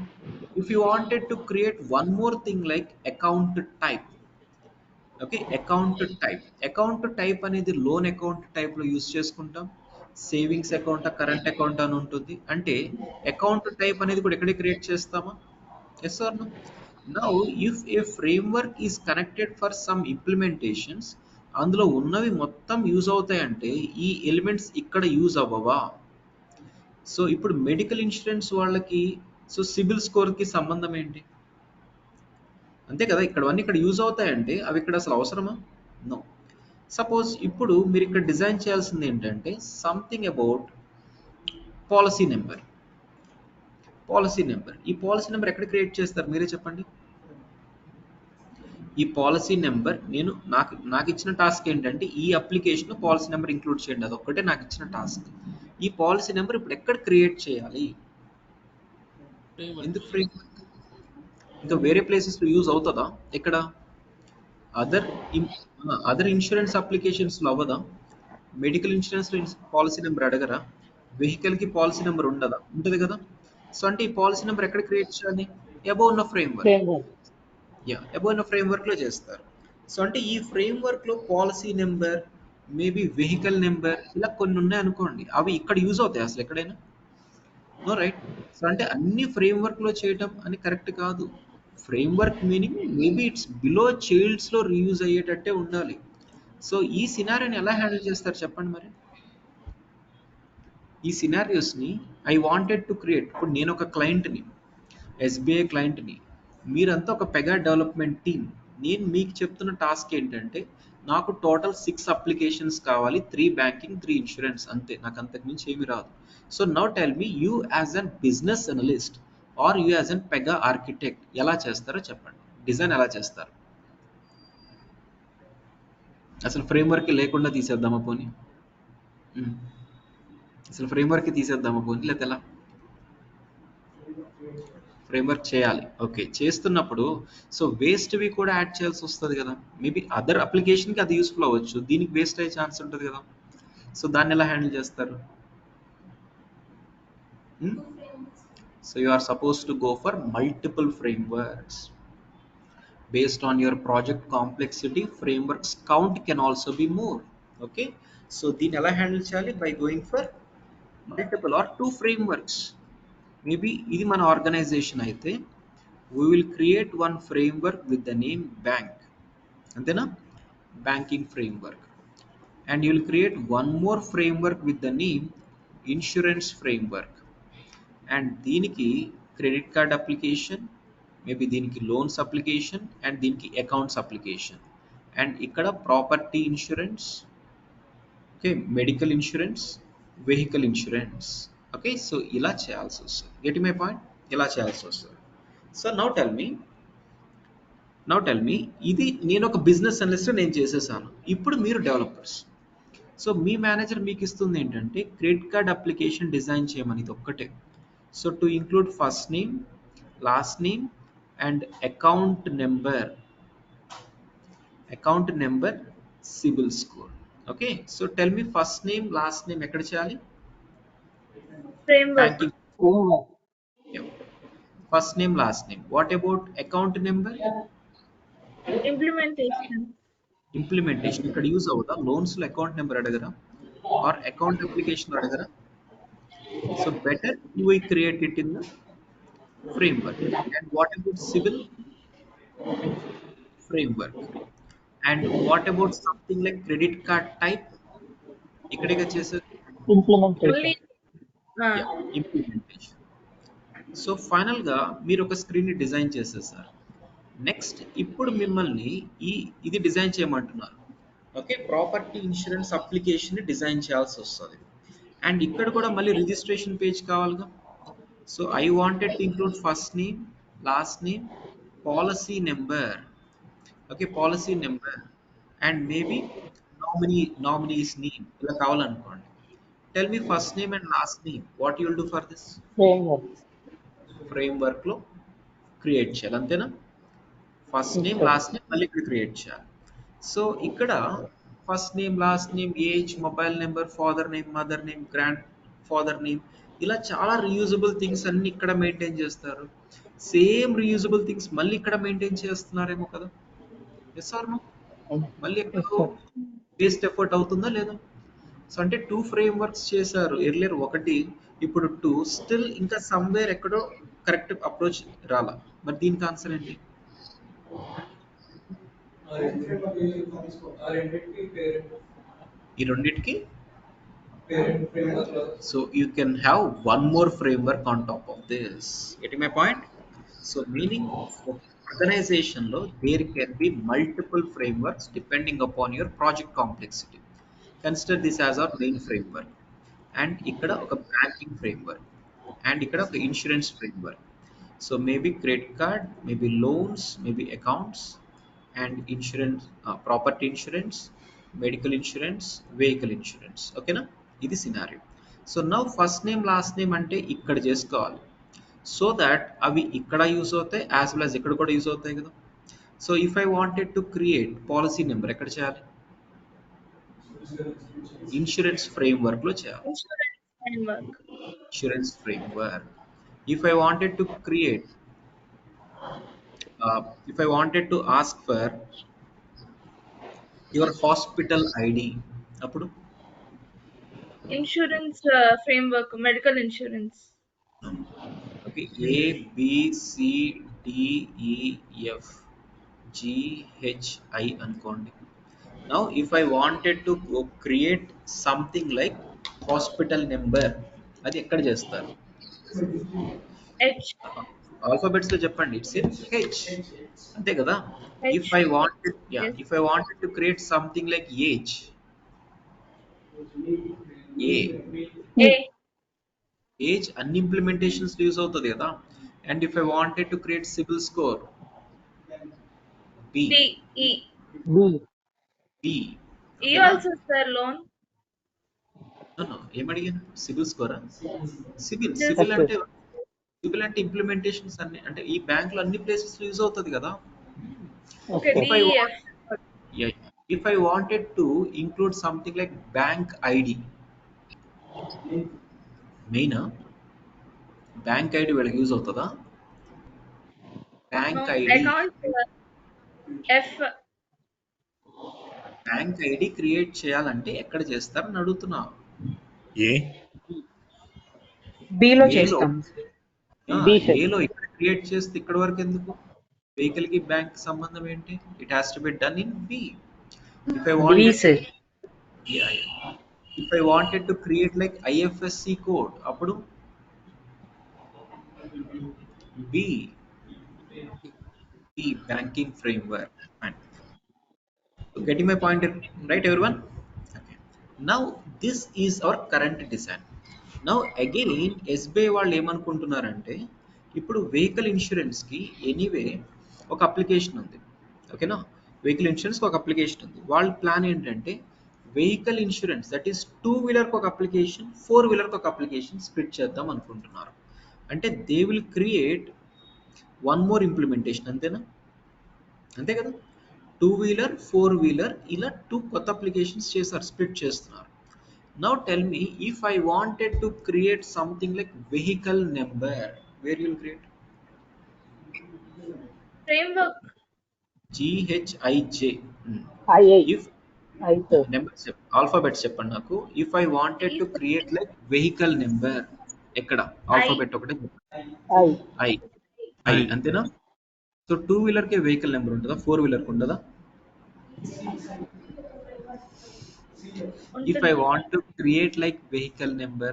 B: if you wanted to create one more thing like account type. Okay, account type అనేది లోన్ అకౌంట్ టైప్లో యూజ్ చేసుకుంటాం. సేవింగ్స్ అకౌంట్, కరెంట్ అకౌంట్ అని ఉంటుంది. అంటే అకౌంట్ టైప్ అనేది కూడా ఎక్కడే క్రియేట్ చేస్తామా? Yes or no? Now if a framework is connected for some implementations, అందులో ఉన్నవి మొత్తం యూజ్ అవుతాయంటే ఈ ఎలిమెంట్స్ ఇక్కడ యూజ్ అవ్వవా? సో ఇప్పుడు మెడికల్ ఇన్సూరెన్స్ వాళ్ళకి సో సిబిల్ స్కోర్కి సంబంధం ఏంటి? అంతే కదా, ఇక్కడవన్నీ ఇక్కడ యూజ్ అవుతాయంటే అవి ఇక్కడ అసలు అవసరమా? నో. సపోజ్ ఇప్పుడు మీరు ఇక్కడ డిజైన్ చేయాల్సింది ఏంటంటే సంథింగ్ అబౌట్ పాలసీ నెంబర్. ఈ పాలసీ నెంబర్ ఎక్కడ క్రియేట్ చేస్తారు మీరే చెప్పండి. ఈ పాలసీ నెంబర్ నాకు ఇచ్చిన టాస్క్ ఏంటంటే ఈ అప్లికేషన్ పాలసీ నెంబర్ ఇంక్లూడ్ చేయండి, అది ఒక్కటే నాకు ఇచ్చిన టాస్క్. ఈ పాలసీ నెంబర్ ఇప్పుడు ఎక్కడ క్రియేట్ చేయాలి? ఎందుకు ఫ్రేమ్వర్క్? ఇంకా వేరే ప్లేసెస్లో యూజ్ అవుతుందా? ఎక్కడ అదర్ ఇన్సూరెన్స్ అప్లికేషన్స్లో అవ్వదా? మెడికల్ ఇన్సూరెన్స్లో పాలసీ నెంబర్ అడగరా? వెహికల్కి పాలసీ నెంబర్ ఉండదా? ఉంటుంది కదా. సో అంటే ఈ పాలసీ నెంబర్ ఎక్కడ క్రియేట్ చేయాలి? అబౌవ్ ఉన్న ఫ్రేమ్వర్క్.
C: Framework.
B: అబౌవ్ ఉన్న ఫ్రేమ్వర్క్లో చేస్తారు. సో అంటే ఈ ఫ్రేమ్వర్క్లో policy number, maybe vehicle number, ఇలా కొన్ని ఉన్నాయి అనుకోండి, అవి ఇక్కడ యూజ్ అవుతాయి అసలు ఎక్కడైనా? No, right? సో అంటే అన్ని ఫ్రేమ్వర్క్లో చేయటం అని కరెక్ట్ కాదు. Framework meaning maybe it's below చైల్డ్స్లో రీయూజ్ అయ్యేటట్టే ఉండాలి. సో ఈ సినారియోని ఎలా హ్యాండిల్ చేస్తారు చెప్పండి మరి. ఈ సినారియోస్ని ఐ వాంటెడ్ టు క్రియేట్. ఇప్పుడు నేను ఒక క్లయింట్ని, ఎస్బీఐ క్లయింట్ని, మీరంతా ఒక పెగా డెవలప్మెంట్ టీమ్. నేను మీకు చెప్తున్న టాస్క్ ఏంటంటే నాకు టోటల్ 6 అప్లికేషన్స్ కావాలి, 3 బ్యాంకింగ్, 3 ఇన్సూరెన్స్, అంతే. నాకు అంతకు మించి ఏమీ రాదు. So now tell me, you as an business analyst or you as an Pega architect ఎలా చేస్తారో చెప్పండి. డిజైన్ ఎలా చేస్తారు? అసలు ఫ్రేమ్వర్క్ లేకుండా తీసేద్దామా పోనీ? అసలు ఫ్రేమ్వర్క్ తీసేద్దామా పోనీ, లేదా ఎలా? ఫ్రేమ్వర్క్ చేయాలి. ఓకే, చేస్తున్నప్పుడు సో వేస్ట్వి కూడా యాడ్ చేయాల్సి వస్తుంది కదా. మేబీ అదర్ అప్లికేషన్కి అది యూస్ఫుల్ అవ్వచ్చు, దీనికి వేస్ట్ అయ్యే ఛాన్స్ ఉంటుంది కదా. సో దాన్ని ఎలా హ్యాండిల్ చేస్తారు? So you are suppose to go for multiple frameworks based on your project complexity. Frameworks count can also be more. Okay, so దీన్ని ఎలా హ్యాండిల్ చేయాలి? By going for multiple or 2 frameworks. Maybe ఇది మన organisation అయితే we will create one framework with the name bank, అంతేనా? Banking framework. and you will create one more framework with the name insurance framework. and దీనికి credit card application, maybe దీనికి loans application, and దీనికి accounts application, and ఇక్కడ property insurance, okay, medical insurance, vehicle insurance. Okay, so ఇలా చేయాల్సి వస్తుంది. Get my point? ఇలా చేయాల్సి వస్తుంది. సో నౌ టెల్ మీ ఇది నేను ఒక బిజినెస్ అనలిస్ట్, నేను చేసేసాను. ఇప్పుడు మీరు డెవలపర్స్. సో మీ మేనేజర్ మీకు ఇస్తుంది ఏంటంటే క్రెడిట్ కార్డ్ అప్లికేషన్ డిజైన్ చేయమని, ఇది ఒక్కటే. So to include first name, last name and account number, CIBIL score. Okay, so tell me first name, last name ఎక్కడ చేయాలి?
D: Framework.
B: Banking.
C: Framework.
B: Yeah. First name, last name. What about account number?
D: implementation.
B: Implementation ఇక్కడ use అవుదా? Loans లో account number అడగరా are account application అడగరా? So better we create it in the framework. And what about civil framework? And what about something like credit card type? ఇక్కడే చేసేది
C: implementation.
D: Only
B: implementation. So final గా మీరు ఒక screen ని design చేసేసారు. Next ఇప్పుడు మిమ్మల్ని ఇది డిజైన్ చేయమంటున్నారు. ఓకే, ప్రాపర్టీ ఇన్సూరెన్స్ అప్లికేషన్ ని డిజైన్ చేయాల్సి వస్తుంది. అండ్ ఇక్కడ కూడా మళ్ళీ రిజిస్ట్రేషన్ పేజ్ కావాలిగా. So I wanted to include first name, last name, policy number. Okay, policy number and maybe nominee's name ఇలా కావాలనుకోండి. Tell me first name and last name. What you will do for this?
C: Framework.
B: Framework లో create చేయాలి, అంతేనా? First name,
C: Yes, sir.
B: Last name మళ్ళీ ఇక్కడ create చేయాలి. So ఇక్కడ first name, last name, age, mobile number, father name, mother name, grand father name, ఇలా చాలా reusable things అన్ని ఇక్కడ మెయింటైన్ చేస్తారు. సేమ్ రీయూజబుల్ థింగ్స్ మళ్ళీ ఇక్కడ మెయింటైన్ చేస్తున్నారేమో కదా? Yes or no? మళ్ళీ
C: Yes,
B: ఎక్కడో
C: sir.
B: వేస్ట్ ఎఫర్ట్ అవుతుందా లేదా? సో అంటే 2 ఫ్రేమ్ వర్క్స్ చేశారు. ఎర్లియర్ ఒకటి, ఇప్పుడు 2. స్టిల్ ఇంకా సమ్వేర్ ఎక్కడో కరెక్ట్ అప్రోచ్ రాలా. మరి దీనికి ఆన్సర్ ఏంటి? ఈ రెండింటికి so you can have one more framework on top of this. Getting my point? So meaning organization లో there can be multiple frameworks depending upon your project complexity. Consider this as our main framework. And ఇక్కడ ఒక banking framework and ఇక్కడ ఒక insurance framework. So maybe credit card, maybe loans, maybe accounts and insurance, property insurance, medical insurance, vehicle insurance. ఓకేనా? ఇది scenario. So now first name, last name అంటే ఇక్కడ చేసుకోవాలి. So that అవి ఇక్కడ యూస్ అవుతాయి యాజ్ వెల్ యాజ్ ఇక్కడ కూడా యూస్ అవుతాయి కదా. So if I wanted to create policy number ఎక్కడ చేయాలి? ఇన్సూరెన్స్ ఫ్రేమ్వర్క్ లో చేయాలి.
D: insurance framework.
B: Insurance framework. If I wanted to create, if I wanted to ask for your hospital ID, అప్పుడు
D: Insurance framework, medical insurance.
B: Okay, A B C D E F G H I అనుకోండి. Now if I wanted to create something like hospital number, అది ఎక్కడ చేస్తారు?
D: H.
B: Alphabets లో చెప్పండి. It's in H, అంతే కదా?
D: H.
B: If I wanted
D: Yes.
B: If I wanted to create something like age, A
D: A.
B: Age అన్ని implementations use అవుతుంది కదా. And if I wanted to create CIBIL score, B
D: B. E.
C: B.
B: B
D: E also sir loan.
B: ఏమడిగాను? సిబిల్ స్కోరా? CIBIL
D: Yes.
B: CIBIL అంటే సిబిల్ అంటే implementations అన్ని అంటే ఈ బ్యాంక్ లో అన్ని ప్లేసెస్ లో యూజ్ అవుతుంది కదా.
D: Okay.
B: If I
D: D.
B: want,
D: F.
B: yeah, if I wanted to include something like bank ID, main bank ID వీళ్ళకి యూజ్ అవుతుందా? Bank
D: No.
B: ID,
D: Account F.
B: Bank ID create చేయాలంటే ఎక్కడ చేస్తారని అడుగుతున్నా.
E: ఏ
A: బిలో
B: ఏలో
A: చేస్తాం.
C: B set.
B: ఏలో ఇక్కడ క్రియేట్ చేస్తే ఇక్కడ వరకు ఎందుకు? వెహికల్ కి బ్యాంక్ సంబంధం ఏంటి? It has to be done in B. If I
A: B
B: wanted,
A: sir.
B: If I wanted to create like IFSC code, అప్పుడు B B banking framework. Getting my point, right everyone? Okay. Now this is our current design. Now again SBI వాళ్ళు ఏమనుకుంటున్నారంటే ఇప్పుడు vehicle insurance కి anyway ఒక application ఉంది. ఓకేనా? Vehicle insurance కి ఒక అప్లికేషన్ ఉంది. వాళ్ళ ప్లాన్ ఏంటంటే vehicle insurance that is 2 wheeler కి ఒక అప్లికేషన్, 4 వీలర్ కి ఒక అప్లికేషన్ స్ప్లిట్ చేద్దాం అనుకుంటున్నారు. అంటే they will create one more implementation, అంతేనా? అంతే కదా? 2 వీలర్, 4 వీలర్ ఇలా 2 కొత్త అప్లికేషన్స్ చేశారు, స్ప్లిట్ చేస్తున్నారు. Now tell me if I wanted to create something like vehicle number, where you will create?
D: framework.
B: GHIJ.
C: I
B: If
C: I sir.
B: Numbers alphabets చెప్పండి నాకు. If I wanted
D: E
B: to create like vehicle number, ఎక్కడ
D: I
B: alphabet ఒకటే
C: I
B: I. I అంతేనా? So two wheeler కే vehicle number ఉంటుందా, four wheeler కి ఉండదా? If I
D: ఉంటుంది.
B: want to create like vehicle number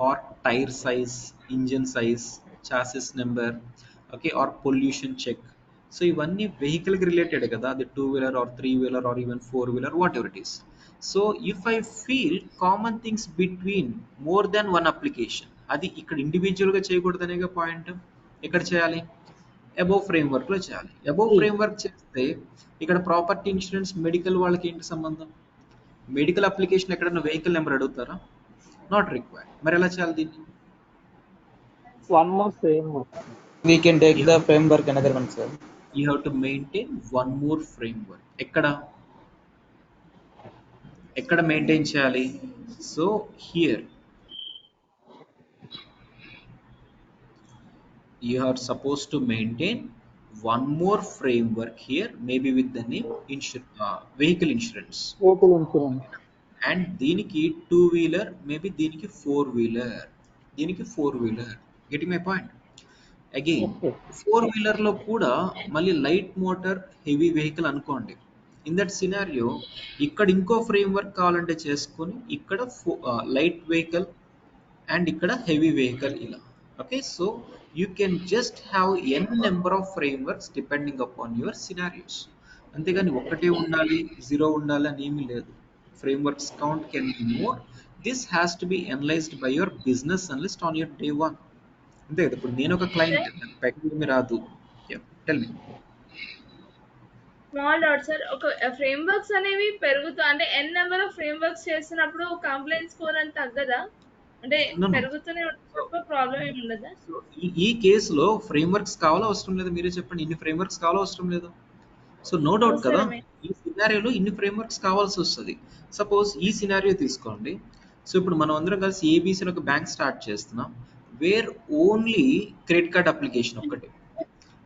B: or tire size, engine size, chassis number, okay, or pollution check. So ఇవన్నీ vehicle కి related కదా, అది two wheeler are three wheeler are even four wheeler what ever it is. So if I feel common things between more than one application, అది ఇక్కడ individual గా చేయకూడదనే point. ఎక్కడ చేయాలి? Above framework లో చేయాలి. అబోవ్
C: E
B: ఫ్రేమ్వర్క్ చేస్తే ఇక్కడ property insurance medical వాళ్ళకి ఏంటి సంబంధం? మెడికల్ అప్లికేషన్ ఎక్కడన్నా వెహికల్ నెంబర్ అడుగుతారా? Not required. మరి ఎలా చేయాలి దీన్ని?
C: one more framework.
E: We can take
B: you
E: the framework another one, sir.
B: Have to maintain one more framework. ఎక్కడ మెయింటైన్ చేయాలి? So here you are supposed to maintain one more framework here, maybe with the name vehicle insurance.
C: Vehicle insurance.
B: And దీనికి two wheeler, maybe దీనికి four wheeler, దీనికి four wheeler. Getting my point? Again
C: Yes sir.
B: Four wheeler లో కూడా మళ్ళీ light motor heavy vehicle అనుకోండి. In that scenario ఇక్కడ ఇంకో frame work కావాలంటే చేసుకొని ఇక్కడ లైట్ వెహికల్ అండ్ ఇక్కడ హెవీ వెహికల్ ఇలా. Okay, so you can just have an number of frame works depending upon your scenarios. అంతేగాని ఒకటే ఉండాలి, జీరో ఉండాలి అని ఏమీ లేదు. Frame works count can be more. This has to B analysed by your business analyst on your day one. అంతే కదా. ఇప్పుడు నేను ఒక క్లయింట్, నాకు ప్యాకేజ్ రాదు. Tell me.
D: Small dot sir, ఒక ఫ్రేమ్వర్క్స్ అనేవి పెరుగుతా అంటే ఎన్ నెంబర్ ఆఫ్ ఫ్రేమ్వర్క్స్ చేసినప్పుడు కంప్లైంట్ స్కోర్ అని తగ్గదా? అంటే
B: No, no.
D: పెరుగుతూనే ఉంటుంది, ప్రాబ్లం ఏమి ఉండదా?
B: సో ఈ కేసులో ఫ్రేమ్ వర్క్స్ కావాలో అవసరం లేదు? మీరే చెప్పండి, ఇన్ని ఫ్రేమ్ వర్క్స్ కావాలో అవసరం లేదు? సో నో డౌట్ కదా,
D: అవసరమే.
B: ఈ సినారియోలో ఇన్ని ఫ్రేమ్ వర్క్స్ కావాల్సి వస్తుంది. సపోజ్ ఈ సినారియో తీసుకోండి. సో ఇప్పుడు మనం అందరం కలిసి ఏబీసీ ఒక బ్యాంక్ స్టార్ట్ చేస్తున్నాం, where only credit card application ఒక్కటే,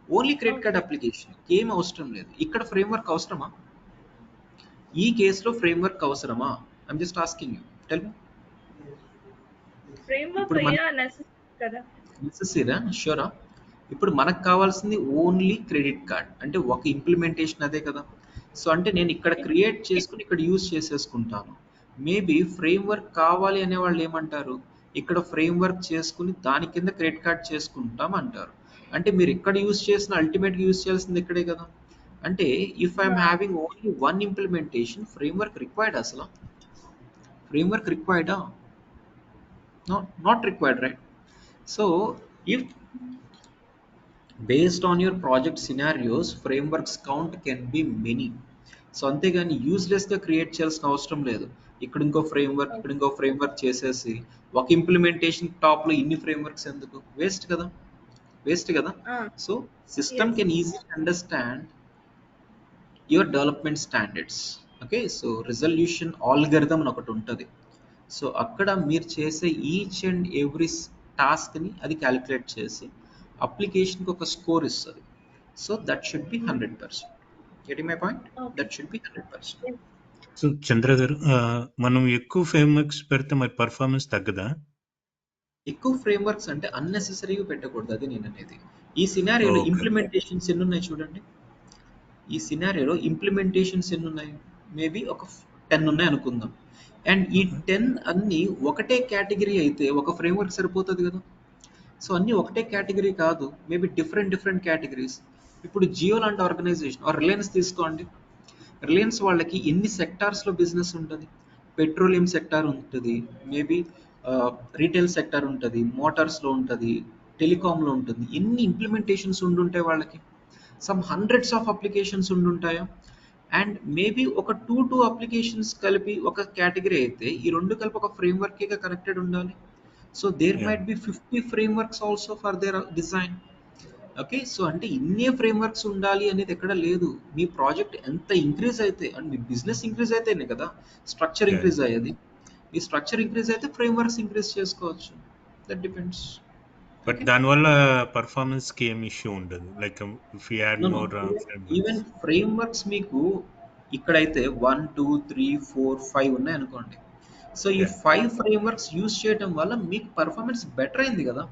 B: ఓన్లీ క్రెడిట్ కార్డ్ అప్లికేషన్, ఏం అవసరం లేదు. ఇక్కడ ఫ్రేమ్ వర్క్ అవసరమా? ఈ కేసులో ఫ్రేమ్ వర్క్ అవసరమా? I'm just asking you, tell me.
D: Framework
B: ఇప్పుడు మన
D: నెసెసరీ కదా.
B: నెసెసరీనా? షూరా? ఇప్పుడు మనకు కావాల్సింది ఓన్లీ క్రెడిట్ కార్డ్, అంటే ఒక ఇంప్లిమెంటేషన్ అదే కదా. సో అంటే నేను ఇక్కడ క్రియేట్ చేసుకుని ఇక్కడ యూజ్ చేసేసుకుంటాను. మేబీ ఫ్రేమ్ వర్క్ కావాలి అనే వాళ్ళు ఏమంటారు, ఇక్కడ ఫ్రేమ్ వర్క్ చేసుకుని దాని కింద క్రెడిట్ కార్డ్ చేసుకుంటాం అంటారు. అంటే మీరు ఇక్కడ యూజ్ చేసిన అల్టిమేట్గా యూజ్ చేయాల్సింది ఇక్కడే కదా. అంటే if I'm having only one implementation, framework required అసలు? ఫ్రేమ్ వర్క్ రిక్వైర్డా? Not required, right? So if based on your project scenarios, frameworks count can be many. So అంతేగాని యూజ్లెస్గా క్రియేట్ చేయాల్సిన అవసరం లేదు. ఇక్కడ ఇంకో ఫ్రేమ్వర్క్, ఇక్కడ ఇంకో ఫ్రేమ్వర్క్ చేసేసి ఒక ఇంప్లిమెంటేషన్ టాప్లో ఇన్ని ఫ్రేమ్వర్క్స్ ఎందుకు? వేస్ట్ కదా, వేస్ట్ కదా. So system can easy understand your development standards. Okay, so resolution algorithm అని ఒకటి ఉంటుంది. సో అక్కడ మీరు చేసే ఈచ్ అండ్ ఎవ్రీ టాస్క్ని అది క్యాలిక్యులేట్ చేసి అప్లికేషన్కి ఒక స్కోర్ ఇస్తుంది. So that should be 100%. Getting my point? That should be 100%.
F: So Chandra గారు, మనం ఎక్కువ ఫ్రేమ్వర్క్స్ పెడితే మరి పర్ఫార్మెన్స్ తగ్గదా?
B: ఎక్కువ ఫ్రేమ్వర్క్స్ అంటే అన్నెసెసరీగా పెట్టకూడదు, అది నేను అనేది. ఈ సినారియోలో ఇంప్లిమెంటేషన్స్ ఎన్ని ఉన్నాయి చూడండి. ఈ సినారియోలో ఇంప్లిమెంటేషన్స్ ఎన్ని ఉన్నాయి? మేబీ ఒక 10 ఉన్నాయి అనుకుందాం. అండ్ ఈ 10 అన్నీ ఒకటే కేటగిరీ అయితే ఒక ఫ్రేమ్వర్క్ సరిపోతుంది కదా. సో అన్నీ ఒకటే కేటగిరీ కాదు, మేబీ డిఫరెంట్ కేటగిరీస్. ఇప్పుడు జియో లాంటి ఆర్గనైజేషన్ ఆర్ రిలయన్స్ తీసుకోండి. రిలయన్స్ వాళ్ళకి ఎన్ని సెక్టార్స్లో బిజినెస్ ఉంటుంది? పెట్రోలియం సెక్టార్ ఉంటుంది, మేబీ రీటైల్ సెక్టార్ ఉంటుంది, మోటార్స్లో ఉంటుంది, టెలికామ్లో ఉంటుంది. ఎన్ని ఇంప్లిమెంటేషన్స్ ఉండుంటాయి వాళ్ళకి? సమ్ హండ్రెడ్స్ ఆఫ్ అప్లికేషన్స్ ఉండుంటాయా? అండ్ మేబీ ఒక టూ అప్లికేషన్స్ కలిపి ఒక కేటగిరీ అయితే ఈ రెండు కలిపి ఒక ఫ్రేమ్వర్క్గా కనెక్టెడ్ ఉండాలి. So there might be 50 frameworks also for there design. Okay, so అంటే ఇన్నే ఫ్రేమ్వర్క్స్ ఉండాలి అనేది ఎక్కడ లేదు. మీ ప్రాజెక్ట్ ఎంత ఇంక్రీజ్ అయితే అండ్ మీ బిజినెస్ ఇంక్రీజ్ అయితేనే కదా స్ట్రక్చర్ ఇంక్రీజ్ అయ్యేది. మీ స్ట్రక్చర్ ఇంక్రీజ్ అయితే ఫ్రేమ్వర్క్స్ ఇంక్రీజ్ చేసుకోవచ్చు. That depends.
F: But
B: okay.
F: దానివల్ల పర్ఫార్మెన్స్ కి ఏం ఇష్యూ ఉండదు. Like if you add
B: no
F: more
B: even
F: frameworks.
B: Frameworks మీకు ఇక్కడైతే 1 2 3 4 5 ఉన్నాయి అనుకోండి. సో ఈ
F: యా
B: 5 ఫ్రేమ్వర్క్స్ యూస్ చేయడం వల్ల మీకు పర్ఫార్మెన్స్ బెటర్ అయింది కదా.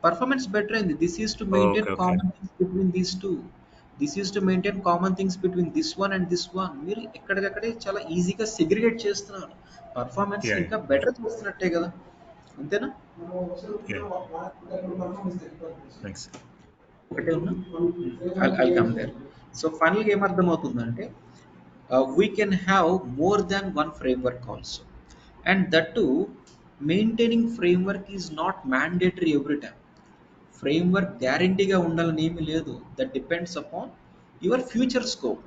B: పర్ఫార్మెన్స్ బెటర్ అయింది. This is to maintain
F: okay okay
B: common things between these two. This is to maintain common things between this one and this one. మీరు ఎక్కడికక్కడే చాలా ఈజీగా సెగ్రిగేట్ చేస్తున్నారు. పర్ఫార్మెన్స్
F: యా
B: ఇంకా బెటర్ చేస్తున్నట్టే కదా, అంతేనా?
F: Yeah thanks.
B: ఒకటే ఉన్నా ఐల్ కమ్ దేర్. సో ఫైనల్గా ఏమర్థమవుతుందంటే we can have more than one framework also, and that too maintaining framework is not mandatory every time. Framework గ్యారంటీగా ఉండాలని ఏమీ లేదు. That depends upon your future scope.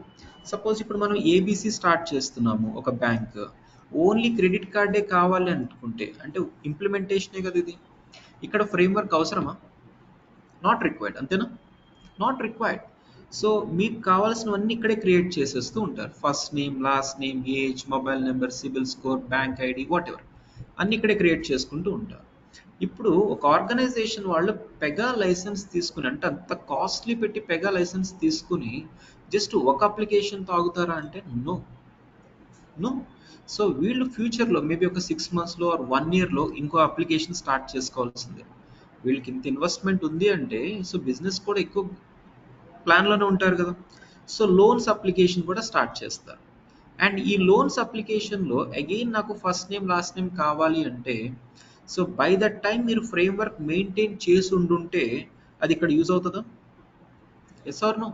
B: Suppose ఇప్పుడు మనం ABC start చేస్తున్నాము ఒక bank, only credit కార్డే కావాలి అనుకుంటే అంటే ఇంప్లిమెంటేషనే కదా ఇది. ఇక్కడ ఫ్రేమ్వర్క్ అవసరమా? నాట్ రిక్వైర్డ్, అంతేనా? Not required. సో మీకు కావాల్సినవన్నీ ఇక్కడే క్రియేట్ చేసేస్తూ ఉంటారు. First name, last name, age, mobile number, CIBIL score, bank ID, what ever అన్ని ఇక్కడే క్రియేట్ చేసుకుంటూ ఉంటారు. ఇప్పుడు ఒక ఆర్గనైజేషన్ వాళ్ళు పెగా లైసెన్స్ తీసుకుని, అంటే అంత కాస్ట్లీ పెట్టి పెగా లైసెన్స్ తీసుకుని జస్ట్ ఒక అప్లికేషన్ తాగుతారా అంటే నో, నో. సో వీళ్ళు ఫ్యూచర్లో మేబీ ఒక 6 monthsలో ఆర్ 1 yearలో ఇంకో అప్లికేషన్ స్టార్ట్ చేసుకోవాల్సిందే. వీళ్ళకి ఇంత ఇన్వెస్ట్మెంట్ ఉంది అంటే సో బిజినెస్ కూడా ఎక్కువ ప్లాన్లోనే ఉంటారు కదా. సో లోన్స్ అప్లికేషన్ కూడా స్టార్ట్ చేస్తారు. అండ్ ఈ లోన్స్ అప్లికేషన్లో అగైన్ నాకు ఫస్ట్ నేమ్ లాస్ట్ నేమ్ కావాలి అంటే సో బై దట్ టైం మీరు ఫ్రేమ్వర్క్ మెయింటైన్ చేసి ఉండుంటే అది ఇక్కడ యూజ్ అవుతుందా? Yes or no?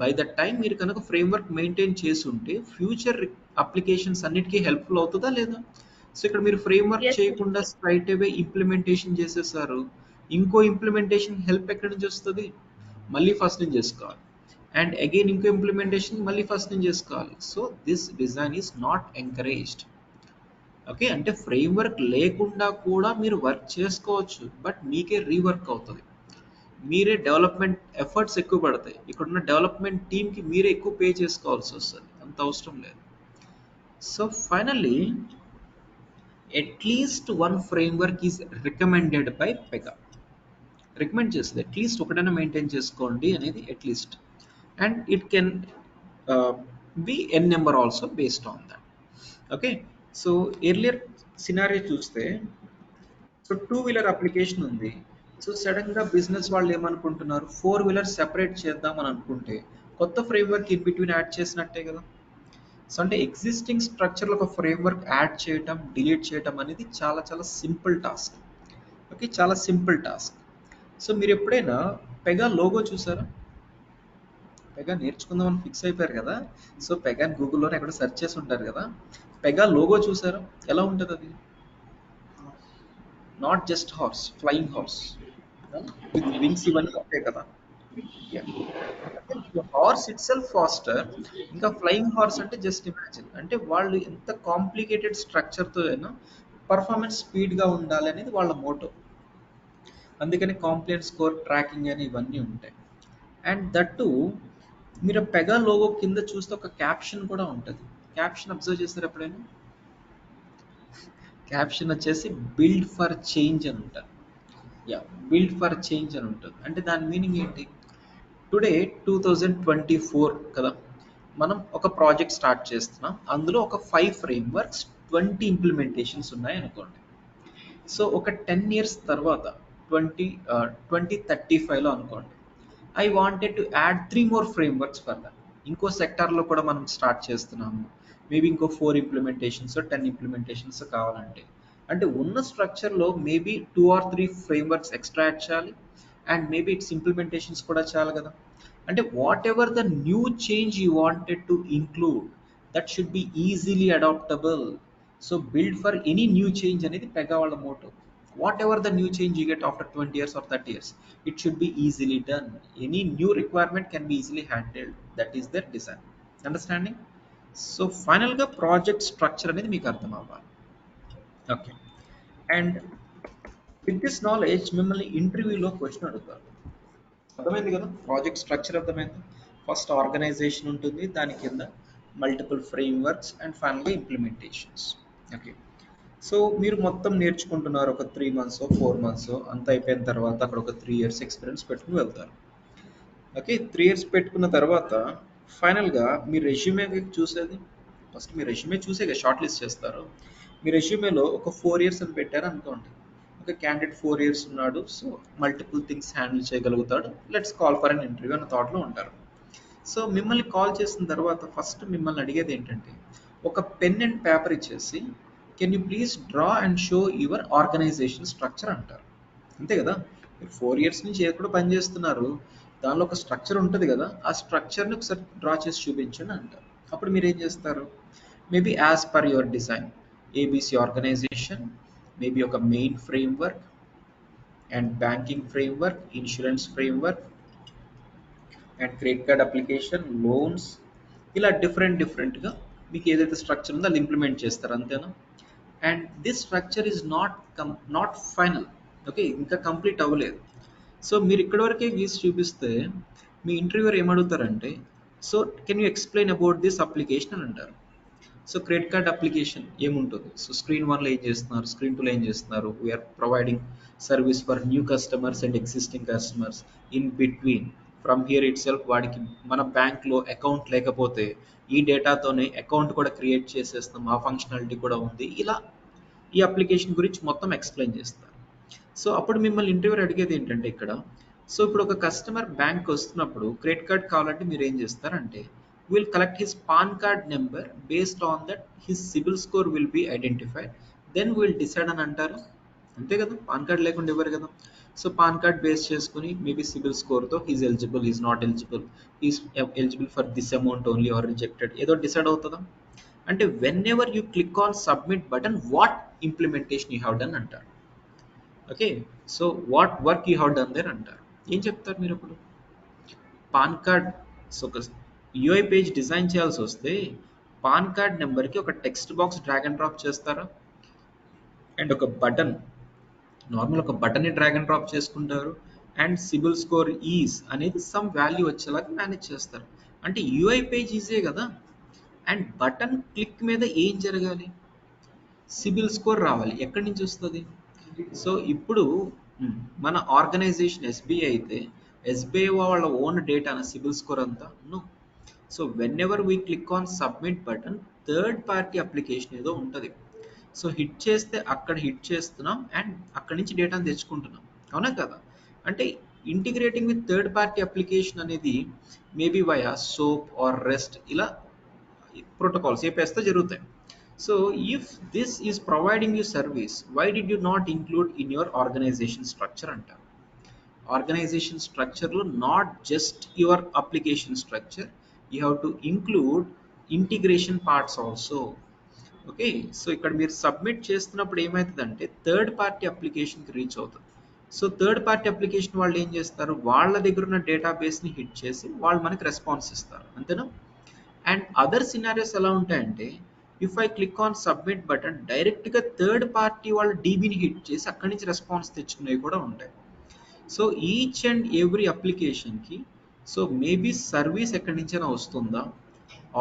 B: By that time మీరు కనుక ఫ్రేమ్వర్క్ మెయింటైన్ చేసి ఉంటే ఫ్యూచర్ అప్లికేషన్స్ అన్నిటికీ హెల్ప్ఫుల్ అవుతుందా లేదా? సో ఇక్కడ మీరు ఫ్రేమ్వర్క్
D: ఎస్
B: చేయకుండా స్ట్రైట్ అవే ఇంప్లిమెంటేషన్ చేసేసారు. ఇంకో ఇంప్లిమెంటేషన్ హెల్ప్ ఎక్కడి నుంచి వస్తుంది? మళ్ళీ ఫస్ట్ నుంచి చేసుకోవాలి. అండ్ అగైన్ ఇంకో ఇంప్లిమెంటేషన్ మళ్ళీ ఫస్ట్ నుంచి చేసుకోవాలి. So this design is not encouraged. Okay, అంటే ఫ్రేమ్వర్క్ లేకుండా కూడా మీరు వర్క్ చేసుకోవచ్చు, బట్ మీకే రీవర్క్ అవుతుంది. మీరే డెవలప్మెంట్ ఎఫర్ట్స్ ఎక్కువ పడతాయి. ఇక్కడున్న డెవలప్మెంట్ టీమ్కి మీరే ఎక్కువ పే చేసుకోవాల్సి వస్తుంది. అంత అవసరం లేదు. So finally at least one framework is recommended by Pega. Recommend చేస్తుంది అట్లీస్ట్ ఒకటైనా మెయింటైన్ చేసుకోండి అనేది at least. And it can be N number also based on that. Okay, so earlier scenario చూస్తే సో 2 వీలర్ అప్లికేషన్ ఉంది. సో సడన్గా business వాళ్ళు ఏమనుకుంటున్నారు, 4 wheeler separate చేద్దాం అని అనుకుంటే కొత్త ఫ్రేమ్వర్క్ ఇన్ బిట్వీన్ యాడ్ చేసినట్టే కదా. సో అంటే ఎగ్జిస్టింగ్ స్ట్రక్చర్లో ఒక ఫ్రేమ్వర్క్ యాడ్ చేయటం, డిలీట్ చేయటం అనేది చాలా చాలా సింపుల్ టాస్క్. ఓకే, చాలా సింపుల్ టాస్క్. సో మీరు ఎప్పుడైనా పెగా లోగో చూసారా? పెగా నేర్చుకుందామని ఫిక్స్ అయిపోయారు కదా. సో పెగా గూగుల్లోనే ఎక్కడ సెర్చ్ చేసి ఉంటారు కదా. పెగా లోగో చూసారా? ఎలా ఉంటుంది అది? Not just horse, flying horse with wings ఇవన్నీ ఉంటాయి కదా. హార్స్ ఇట్ సెల్ఫ్ ఫాస్టర్, ఇంకా ఫ్లయింగ్ హార్స్ అంటే జస్ట్ ఇమాజిన్. అంటే వాళ్ళు ఎంత కాంప్లికేటెడ్ స్ట్రక్చర్తో అయినా పర్ఫార్మెన్స్ స్పీడ్గా ఉండాలి అనేది వాళ్ళ మోటో. అందుకని కాంప్లైంట్ స్కోర్ ట్రాకింగ్ అని ఇవన్నీ ఉంటాయి. అండ్ దట్టు మీరు పెగా లోగో కింద చూస్తే ఒక క్యాప్షన్ కూడా ఉంటుంది. క్యాప్షన్ అబ్జర్వ్ చేస్తారు ఎప్పుడైనా? క్యాప్షన్ వచ్చేసి బిల్డ్ ఫర్ చేంజ్ అని ఉంటుంది. యా, బిల్డ్ ఫర్ చేంజ్ అని ఉంటుంది. అంటే దాని మీనింగ్ ఏంటి? టుడే 2024 కదా, మనం ఒక ప్రాజెక్ట్ స్టార్ట్ చేస్తున్నాం. అందులో ఒక 5 ఫ్రేమ్వర్క్స్ 20 ఇంప్లిమెంటేషన్స్ ఉన్నాయి అనుకోండి. సో ఒక 10 years తర్వాత 2035లో అనుకోండి, I wanted to add 3 more frameworks for that. ఇంకో సెక్టార్లో కూడా మనం స్టార్ట్ చేస్తున్నాము. మేబీ ఇంకో 4 ఇంప్లిమెంటేషన్స్ 10 ఇంప్లిమెంటేషన్స్ కావాలంటే అంటే ఉన్న స్ట్రక్చర్లో maybe 2 or 3 frameworks extra add చేయాలి. అండ్ మేబీ ఇట్స్ ఇంప్లిమెంటేషన్స్ కూడా చేయాలి కదా. అంటే whatever the new change you wanted to include that should be easily adaptable. So build for any new change అనేది పెగా వాళ్ళ motto. Whatever the new change you get after 20 years or 30 years, it should be easily done. Any new requirement can be easily handled. That is their design. Understanding? So final ga project structure అనేది మీకు అర్థం అవ్వాలి. Okay, and with this knowledge మిమ్మల్ని ఇంటర్వ్యూలో question అడుగుతారు. అర్థమైంది కదా? Project structure అర్థమైంది. ఫస్ట్ ఆర్గనైజేషన్ ఉంటుంది, దాని కింద మల్టిపుల్ ఫ్రేమ్వర్క్స్ అండ్ ఫైనల్గా ఇంప్లిమెంటేషన్స్. ఓకే, సో మీరు మొత్తం నేర్చుకుంటున్నారు ఒక 3 months 4 months అంత అయిపోయిన తర్వాత అక్కడ ఒక 3 years ఎక్స్పీరియన్స్ పెట్టుకుని వెళ్తారు. ఓకే, 3 years పెట్టుకున్న తర్వాత ఫైనల్గా మీ రెజ్యూమే చూసేది. ఫస్ట్ మీ రెజ్యూమే చూసే షార్ట్ లిస్ట్ చేస్తారు. మీ రెజ్యూమేలో ఒక 4 years అని పెట్టారు అనుకోండి. ఒక క్యాండిడేట్ 4 years ఉన్నాడు, సో మల్టిపుల్ థింగ్స్ హ్యాండిల్ చేయగలుగుతాడు, let's call for an interview అన్న థాట్లో ఉంటారు. సో మిమ్మల్ని కాల్ చేసిన తర్వాత ఫస్ట్ మిమ్మల్ని అడిగేది ఏంటంటే ఒక పెన్ అండ్ పేపర్ ఇచ్చేసి can you please draw and show your organisation structure అంటారు. అంతే కదా, మీరు 4 years నుంచి ఎక్కడ పని చేస్తున్నారు, దానిలో ఒక స్ట్రక్చర్ ఉంటుంది కదా, ఆ స్ట్రక్చర్ని ఒకసారి డ్రా చేసి చూపించండి అంటారు. అప్పుడు మీరు ఏం చేస్తారు, maybe as per your design ABC organization, maybe ఒక main framework and banking framework, insurance framework and credit card application, loans, ఇలా డిఫరెంట్గా మీకు ఏదైతే స్ట్రక్చర్ ఉందో అది ఇంప్లిమెంట్ చేస్తారు. అంతేనా? And this structure is not final. Okay, ఇంకా కంప్లీట్ అవ్వలేదు. సో మీరు ఇక్కడి వరకే గీసి చూపిస్తే మీ ఇంటర్వ్యూర్ ఏమడుగుతారంటే, so can you explain about this application అని అంటారు. సో క్రెడిట్ కార్డ్ అప్లికేషన్ ఏముంటుంది, సో స్క్రీన్ 1లో ఏం చేస్తున్నారు, స్క్రీన్ 2లో ఏం చేస్తున్నారు, we're providing service for new customers and existing customers. In between from here itself వాడికి మన బ్యాంక్లో అకౌంట్ లేకపోతే ఈ డేటాతోనే అకౌంట్ కూడా క్రియేట్ చేసేస్తాం, ఆ ఫంక్షనాలిటీ కూడా ఉంది. ఇలా ఈ అప్లికేషన్ గురించి మొత్తం ఎక్స్ప్లెయిన్ చేస్తారు. సో అప్పుడు మిమ్మల్ని ఇంటర్వ్యూర్ అడిగేది ఏంటంటే ఇక్కడ, సో ఇప్పుడు ఒక కస్టమర్ బ్యాంక్ వస్తున్నప్పుడు క్రెడిట్ కార్డ్ కావాలంటే మీరు ఏం చేస్తారంటే, will collect his PAN card number, based on that his CIBIL score will be identified, then will decide అని అంటారు. అంతే కదా, పాన్ కార్డ్ లేకుండా ఇవ్వరు కదా. సో పాన్ కార్డ్ బేస్ చేసుకుని మేబీ సిబిల్ స్కోర్తో he's eligible, is not eligible, is eligible for this amount only or rejected, ఏదో డిసైడ్ అవుతుందా. అంటే whenever you click on submit button, what implementation you have done అంటారు. Okay, so what work you have done there అంటారు. ఏం చెప్తారు మీరు ఇప్పుడు? PAN card, so ఒక యూఐ పేజ్ డిజైన్ చేయాల్సి వస్తే పాన్ కార్డ్ నెంబర్కి ఒక text box drag and drop చేస్తారా, అండ్ ఒక బటన్, నార్మల్ ఒక బటన్ని డ్రాగ్ అండ్ డ్రాప్ చేసుకుంటారు, అండ్ సిబిల్ స్కోర్ ఈజ్ అనేది సమ్ వాల్యూ వచ్చేలాగా మేనేజ్ చేస్తారు. అంటే యూఐ పేజ్ ఈజే కదా, అండ్ బటన్ క్లిక్ మీద ఏం జరగాలి, సిబిల్ స్కోర్ రావాలి. ఎక్కడి నుంచి వస్తుంది? సో ఇప్పుడు మన ఆర్గనైజేషన్ ఎస్బీఐ అయితే ఎస్బీఐ వాళ్ళ ఓన్ డేటా సిబిల్ స్కోర్ అంతా no. So whenever we click on submit button, third party application ఏదో ఉంటుంది. సో హిట్ చేస్తే అక్కడ హిట్ చేస్తున్నాం అండ్ అక్కడి నుంచి డేటాను తెచ్చుకుంటున్నాం, అవునా కదా. అంటే integrating with third party application అనేది maybe via SOAP or REST, ఇలా ప్రోటోకాల్స్ ఏపీఎస్తో జరుగుతాయి. So if this is providing you service, why did you not include in your organisation structure అంటారు. ఆర్గనైజేషన్ స్ట్రక్చర్లో not just your application structure, you have to include integration parts also. Okay, so ఇక్కడ మీరు submit చేస్తున్నప్పుడు ఏమవుతుందంటే third party అప్లికేషన్కి reach అవుతుంది. So third party application వాళ్ళు ఏం చేస్తారు, వాళ్ళ దగ్గర ఉన్న డేటాబేస్ని హిట్ చేసి వాళ్ళు మనకి రెస్పాన్స్ ఇస్తారు, అంతేనా. అండ్ అదర్ సినారియోస్ ఎలా ఉంటాయంటే, if I click on submit button, డైరెక్ట్గా థర్డ్ పార్టీ వాళ్ళు డీబీని హిట్ చేసి అక్కడి నుంచి రెస్పాన్స్ తెచ్చుకునేవి కూడా ఉంటాయి. సో ఈచ్ అండ్ ఎవ్రీ అప్లికేషన్కి సో మేబీ సర్వీస్ ఎక్కడి నుంచైనా వస్తుందా,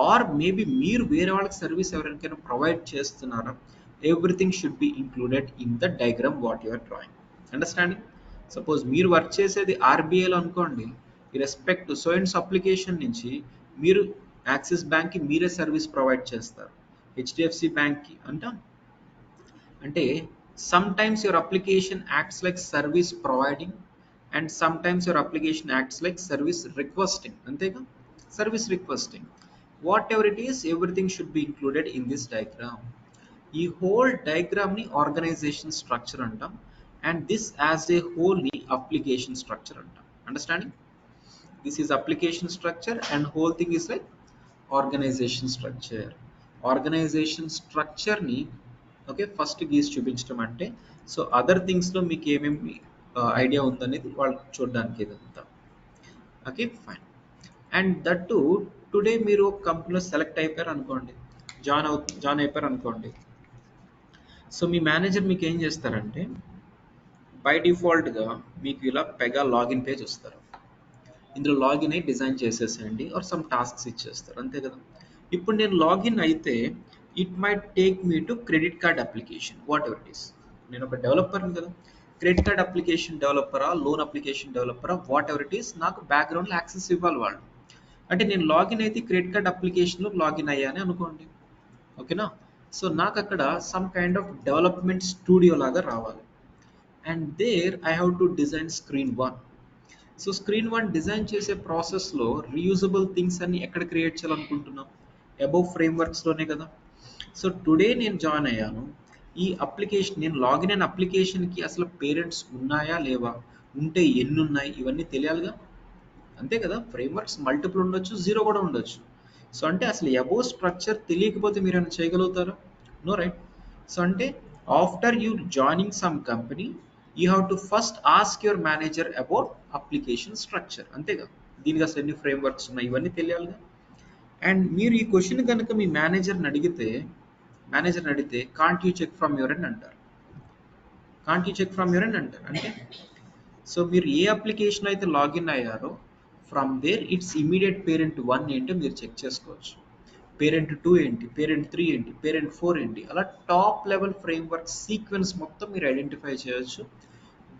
B: ఆర్ మేబీ మీరు వేరే వాళ్ళకి సర్వీస్ ఎవరికైనా ప్రొవైడ్ చేస్తున్నారా, everything should be included in the diagram what you are drawing. Understanding? Suppose మీరు వర్క్ చేసేది ఆర్బీఐలో అనుకోండి, ఈ రెస్పెక్ట్ సో అండ్ అప్లికేషన్ నుంచి మీరు యాక్సిస్ బ్యాంక్కి మీరే సర్వీస్ ప్రొవైడ్ చేస్తారు, హెచ్డిఎఫ్సి బ్యాంక్కి అంటే sometimes your application acts like service providing and sometimes your application acts like service requesting, అంతేగా, service requesting. Whatever it is, everything should be included in this diagram. ఈ whole డయాగ్రామ్ని organization structure అంటాం, and this as a హోల్ని application structure అంటాం. Understanding? This is application structure and whole thing is like organization structure. Organization స్ట్రక్చర్ని okay first గీసి చూపించడం అంటే, so other థింగ్స్లో మీకు ఏమేమి ఐడియా ఉందనేది వాళ్ళు చూడడానికి ఇదంతా. Okay fine. And that to today మీరు ఒక కంపెనీలో సెలెక్ట్ అయిపోయారు అనుకోండి, జాయిన్ అయిపోయారు అనుకోండి. సో మీ మేనేజర్ మీకు ఏం చేస్తారంటే, బై డిఫాల్ట్గా మీకు ఇలా పెగా లాగిన్ పేజ్ వస్తారు. ఇందులో లాగిన్ అయ్యి డిజైన్ చేసేసేయండి ఆర్ సమ్ టాస్క్స్ ఇచ్చేస్తారు, అంతే కదా. ఇప్పుడు నేను లాగిన్ అయితే it might take me to credit card application whatever it is. నేను ఒక డెవలపర్ని కదా, క్రెడిట్ కార్డ్ అప్లికేషన్ డెవలపరా, లోన్ అప్లికేషన్ డెవలపరా, వాట్ ఎవర్ ఇట్ ఈస్, నాకు బ్యాక్గ్రౌండ్లో యాక్సెస్ ఇవ్వాలి వాళ్ళు. అంటే నేను లాగిన్ అయితే క్రెడిట్ కార్డ్ అప్లికేషన్లో లాగిన్ అయ్యానే అనుకోండి, ఓకేనా. సో నాకు అక్కడ some kind of development studio లాగా రావాలి. And there I have to design screen one. So screen one design చేసే ప్రాసెస్లో రీయూజబుల్ థింగ్స్ అన్ని ఎక్కడ క్రియేట్ చేయాలనుకుంటున్నాం, అబౌవ్ ఫ్రేమ్వర్క్స్లోనే కదా. సో టుడే నేను జాయిన్ అయ్యాను, ఈ అప్లికేషన్ నేను లాగిన్ అయిన అప్లికేషన్కి అసలు పేరెంట్స్ ఉన్నాయా లేవా, ఉంటే ఎన్ని ఉన్నాయి, ఇవన్నీ తెలియాలిగా, అంతే కదా. ఫ్రేమ్వర్క్స్ మల్టిపుల్ ఉండొచ్చు, జీరో కూడా ఉండొచ్చు. సో అంటే అసలు అబౌవ్ స్ట్రక్చర్ తెలియకపోతే మీరు ఏమైనా చేయగలుగుతారా, నో రైట్. సో అంటే after you joining some company you have to first ask your manager about application structure, అంతేగా. దీనికి అసలు ఎన్ని ఫ్రేమ్వర్క్స్ ఉన్నాయి ఇవన్నీ తెలియాలిగా. అండ్ మీరు ఈ క్వశ్చన్ కనుక మీ మేనేజర్ని అడిగితే can't you check from your end అంటారు. Can't you check from your end అంటారు అంటే, సో మీరు ఏ అప్లికేషన్ అయితే లాగిన్ అయ్యారో from there it's immediate parent 1 ఏంటో మీరు చెక్ చేసుకోవచ్చు, పేరెంట్ 2 ఏంటి, పేరెంట్ 3 ఏంటి, పేరెంట్ 4 ఏంటి, అలా టాప్ లెవెల్ ఫ్రేమ్వర్క్ సీక్వెన్స్ మొత్తం మీరు ఐడెంటిఫై చేయొచ్చు.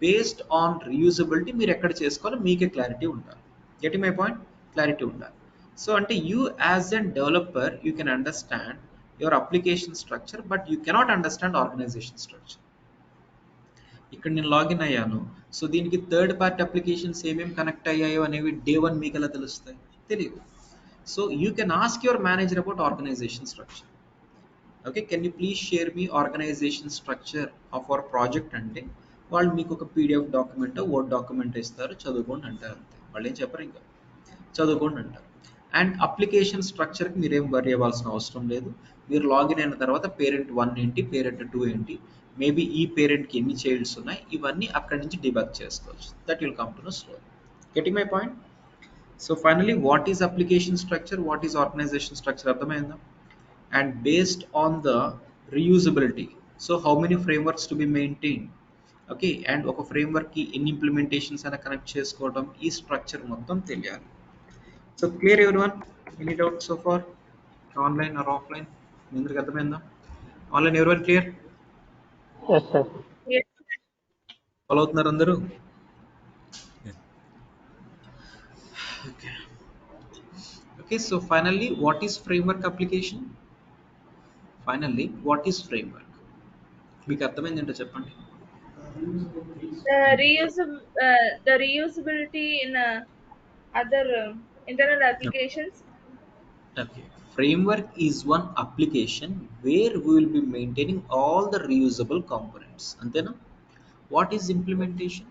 B: బేస్డ్ ఆన్ రీయూజబిలిటీ మీరు ఎక్కడ చేసుకోవాలో మీకే క్లారిటీ ఉండాలి. గెటింగ్ మై పాయింట్, క్లారిటీ ఉండాలి. సో అంటే you as an developer you can understand your application structure but you cannot understand organisation structure. ఇక్కడ నేను లాగిన్ అయ్యాను, సో దీనికి థర్డ్ పార్టీ అప్లికేషన్స్ ఏమేమి కనెక్ట్ అయ్యాయో అనేవి డే 1 మీకు ఎలా తెలుస్తాయి, తెలియదు. So you can ask your manager about organisation structure. Okay, can you please share me organisation structure of our project అంటే వాళ్ళు మీకు ఒక పీడిఎఫ్ డాక్యుమెంట్, వర్డ్ డాక్యుమెంట్ ఇస్తారు, చదువుకోండి అంటారు, అంతే. వాళ్ళు ఏం చెప్పరు, ఇంకా చదువుకోండి అంటారు. అండ్ అప్లికేషన్ స్ట్రక్చర్కి మీరేం వరీ అవ్వాల్సిన అవసరం లేదు. మీరు లాగిన్ అయిన తర్వాత పేరెంట్ 1 ఏంటి, పేరెంట్ 2 ఏంటి, మేబీ ఈ పేరెంట్కి ఎన్ని చైల్డ్స్ ఉన్నాయి, ఇవన్నీ అక్కడి నుంచి డిబగ్ చేసుకోవచ్చు. That will come to no slow. Getting my point. So finally what is application structure, what is organization structure అర్థమైందా. And based on the reusability, so how many frameworks to be maintain, okay, and ఒక ఫ్రేమ్వర్క్కి ఎన్ని implementations అయినా connect చేసుకోవడం, ఈ structure మొత్తం తెలియాలి. So clear everyone, any doubt so far, online or offline, మీ అందరికి అర్థమైందా. Online everyone clear,
C: yes sir.
D: Yes.
B: Follow అవుతున్నారు అందరూ. Okay, so finally what is framework application, finally what is framework, మీకు అర్థమైంది ఏంటో చెప్పండి.
D: The reusability in other internal applications.
B: Okay, framework is one application where we will be maintaining all the reusable components, antena. What is implementation?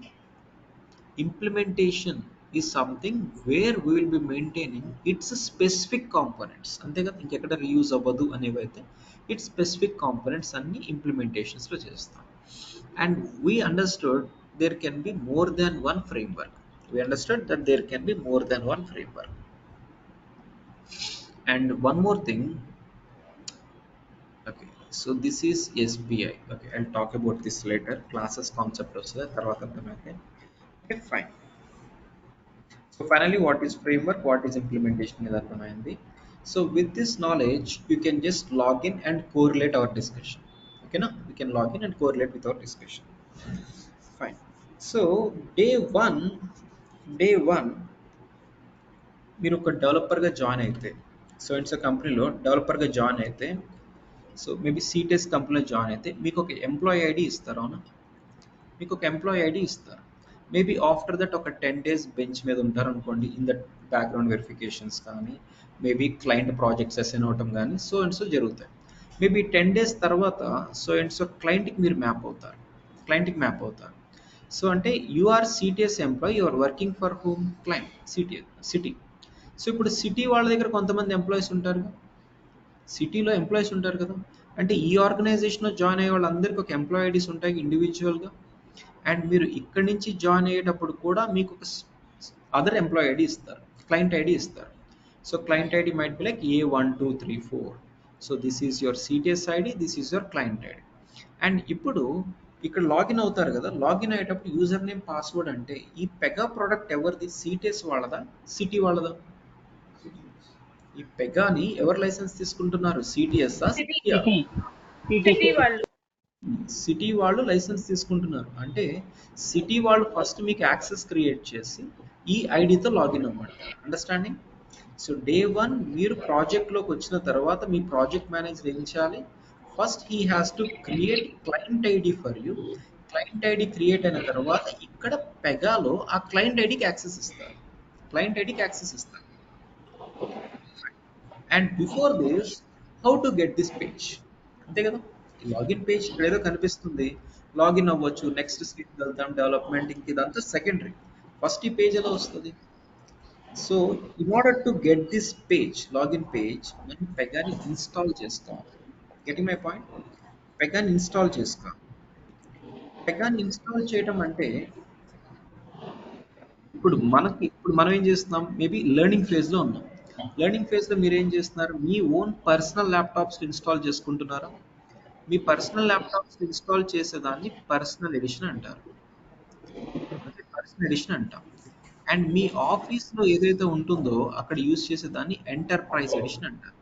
B: Implementation is something where we will be maintaining its specific components, ante kada. Inkekada reuse avvadu anevaithe its specific components anni implementations lo chestam. And we understood there can be more than one framework. We understood that there can be more than one framework. And one more thing, okay, so this is SBI. Okay, I'll talk about this later, classes concept also tarvata arthamaithe. Okay, fine. So finally what is framework, what is implementation is arthamaindi. So with this knowledge you can just log in and correlate our discussion, okay na, we can log in and correlate with our discussion. Fine. So day 1 మీరు ఒక డెవలపర్గా join అయితే, so it's కంపెనీలో డెవలపర్గా join అయితే, so maybe సిటెస్ కంపెనీలో join అయితే మీకు ఒక employee ID ఇస్తారు, అవునా, మీకు ఒక ఎంప్లాయీ ఐడి ఇస్తారు. మేబీ ఆఫ్టర్ దట్ ఒక 10 days బెంచ్ మీద ఉంటారు అనుకోండి, ఇన్ దట్ బ్యాక్గ్రౌండ్ వెరిఫికేషన్స్ కానీ మేబీ క్లయింట్ ప్రాజెక్ట్స్ అసైన్ అవటం కానీ సో అండ్ సో జరుగుతాయి. మేబీ 10 days తర్వాత సో అండ్ సో క్లయింట్కి మీరు మ్యాప్ అవుతారు. సో అంటే you are CTS employee, you are working for home, client Citi. So ఇప్పుడు సిటీ వాళ్ళ దగ్గర కొంతమంది ఎంప్లాయీస్ ఉంటారు, సిటీలో ఎంప్లాయీస్ ఉంటారు కదా. అంటే ఈ ఆర్గనైజేషన్లో జాయిన్ అయ్యే వాళ్ళందరికీ ఒక ఎంప్లాయీ ఐడీస్ ఉంటాయి ఇండివిజువల్గా. అండ్ మీరు ఇక్కడి నుంచి జాయిన్ అయ్యేటప్పుడు కూడా మీకు ఒక అదర్ ఎంప్లాయీ ఐడి ఇస్తారు, క్లయింట్ ఐడి ఇస్తారు. So client ID might be like A1234. So this is your CTS ID, this is your client ID. And ఇప్పుడు ఇక్కడ లాగిన్ అవుతారు కదా, లాగిన్ అయ్యేటప్పుడు యూజర్ నేమ్ పాస్వర్డ్ అంటే ఈ పెగా ప్రోడక్ట్ ఎవరిది, సిటిఎస్ వాళ్ళదా, సిటీ వాళ్ళదా, ఈ పెగాని ఎవరు లైసెన్స్ తీసుకుంటున్నారు? సిటిఎస్
D: సిటీ
B: సిటీయా?
D: సిటీ వాళ్ళు
B: సిటీ వాళ్ళు లైసెన్స్ తీసుకుంటున్నారు. అంటే సిటీ వాళ్ళు ఫస్ట్ మీకు యాక్సెస్ క్రియేట్ చేసి ఈ ఐడితో లాగిన్ అవ్వండి. అండర్స్టాండింగ్? సో డే 1 మీరు ప్రాజెక్ట్లోకి వచ్చిన తర్వాత మీ ప్రాజెక్ట్ మేనేజర్ ఏం చేయాలి? First he has to create client ID for you. Client ID create అయిన తర్వాత ఇక్కడ పెగాలో ఆ క్లయింట్ ఐడికి యాక్సెస్ ఇస్తారు. క్లయింట్ ఐడికి యాక్సెస్ ఇస్తారు. And before this how to get this page? అంతే కదా, లాగిన్ పేజ్ ఇక్కడ ఏదో కనిపిస్తుంది, లాగిన్ అవ్వచ్చు, నెక్స్ట్ స్క్రీన్కి వెళ్తాం, డెవలప్మెంట్, ఇంక ఇదంతా సెకండరీ. ఫస్ట్ ఈ పేజ్ ఎలా వస్తుంది? So in order to get this page, login page, మనం పెగాని ఇన్స్టాల్ చేస్తాం. Getting my point? పెగాని ఇన్స్టాల్ చేస్తాం. పెగాని ఇన్స్టాల్ చేయడం అంటే ఇప్పుడు మనం ఏం చేస్తున్నాం? మేబీ లెర్నింగ్ ఫేజ్లో ఉన్నాం. లెర్నింగ్ ఫేజ్లో మీరు ఏం చేస్తున్నారు? మీ ఓన్ పర్సనల్ ల్యాప్టాప్స్ ఇన్స్టాల్ చేసుకుంటున్నారా? మీ పర్సనల్ ల్యాప్టాప్స్ ఇన్స్టాల్ చేసేదాన్ని పర్సనల్ ఎడిషన్ అంటారు. పర్సనల్ ఎడిషన్ అంటాం. అండ్ మీ ఆఫీస్లో ఏదైతే ఉంటుందో అక్కడ యూజ్ చేసేదాన్ని ఎంటర్ప్రైజ్ ఎడిషన్ అంటారు.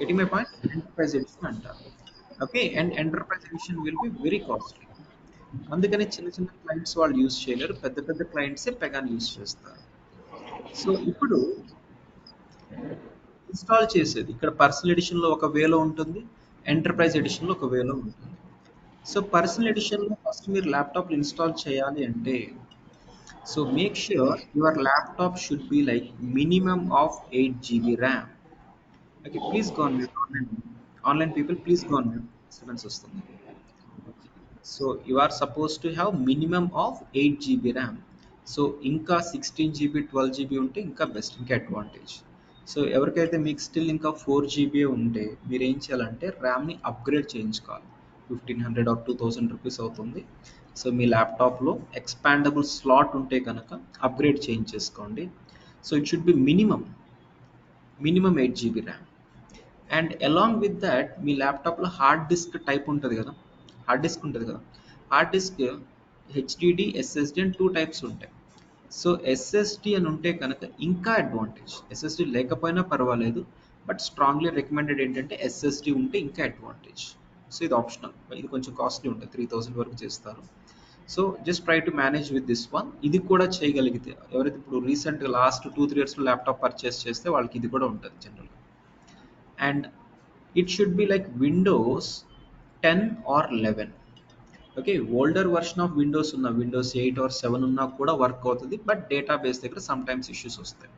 B: Getting my point? Enterprise edition అంటారు. Okay, and enterprise edition will be very costly. అందుకని చిన్న చిన్న క్లయింట్స్ వాళ్ళు యూజ్ చేయలేరు, పెద్ద పెద్ద క్లయింట్సే పెగాని యూజ్ చేస్తారు. సో ఇప్పుడు ఇన్స్టాల్ చేసేది ఇక్కడ పర్సనల్ ఎడిషన్లో ఒక వేలో ఉంటుంది, ఎంటర్ప్రైజ్ ఎడిషన్లో ఒక వేలో ఉంటుంది. సో పర్సనల్ ఎడిషన్లో ఫస్ట్ మీరు ల్యాప్టాప్ ఇన్స్టాల్ చేయాలి అంటే, so make sure your laptop should be like minimum of 8 GB RAM. Okay, please go on mute. Online people please go on mute, disturbance వస్తుంది. So you are suppose to have minimum of 8 GB RAM. So ఇంకా 16 GB 12 GB ఉంటే ఇంకా best, ఇంకా advantage. So ఎవరికైతే మీకు still ఇంకా 4 GB ఉంటే మీరు ఏం చేయాలంటే ర్యామ్ని అప్గ్రేడ్ చేయించుకోవాలి. 1500 ఆర్ 2000 రూపీస్ అవుతుంది. సో మీ ల్యాప్టాప్లో ఎక్స్పాండబుల్ స్లాట్ ఉంటే కనుక అప్గ్రేడ్ చేయించేసుకోండి. So it should be minimum 8 GB RAM. And along with that మీ ల్యాప్టాప్లో హార్డ్ డిస్క్ టైప్ ఉంటుంది కదా, హార్డ్ డిస్క్ హెచ్డిడి, ఎస్ఎస్డి అని 2 టైప్స్ ఉంటాయి. సో ఎస్ఎస్డి అని ఉంటే కనుక ఇంకా అడ్వాంటేజ్. ఎస్ఎస్డి లేకపోయినా పర్వాలేదు, బట్ స్ట్రాంగ్లీ రికమెండెడ్ ఏంటంటే ఎస్ఎస్డి ఉంటే ఇంకా అడ్వాంటేజ్. సో ఇది ఆప్షనల్, ఇది కొంచెం కాస్ట్లీ ఉంటుంది, 3000 వరకు చేస్తారు. So just try to manage with this one. ఇది కూడా చేయగలిగితే ఎవరైతే ఇప్పుడు రీసెంట్గా లాస్ట్ 2-3 ఇయర్స్లో ల్యాప్టాప్ పర్చేస్ చేస్తే వాళ్ళకి ఇది కూడా ఉంటుంది జనరల్గా. And it should be like windows 10 or 11. Okay, older version of windows ఉన్న విండోస్ 8 ఆర్ 7 ఉన్నా కూడా వర్క్ అవుతుంది, బట్ డేటాబేస్ దగ్గర సమ్ టైమ్స్ ఇష్యూస్ వస్తాయి.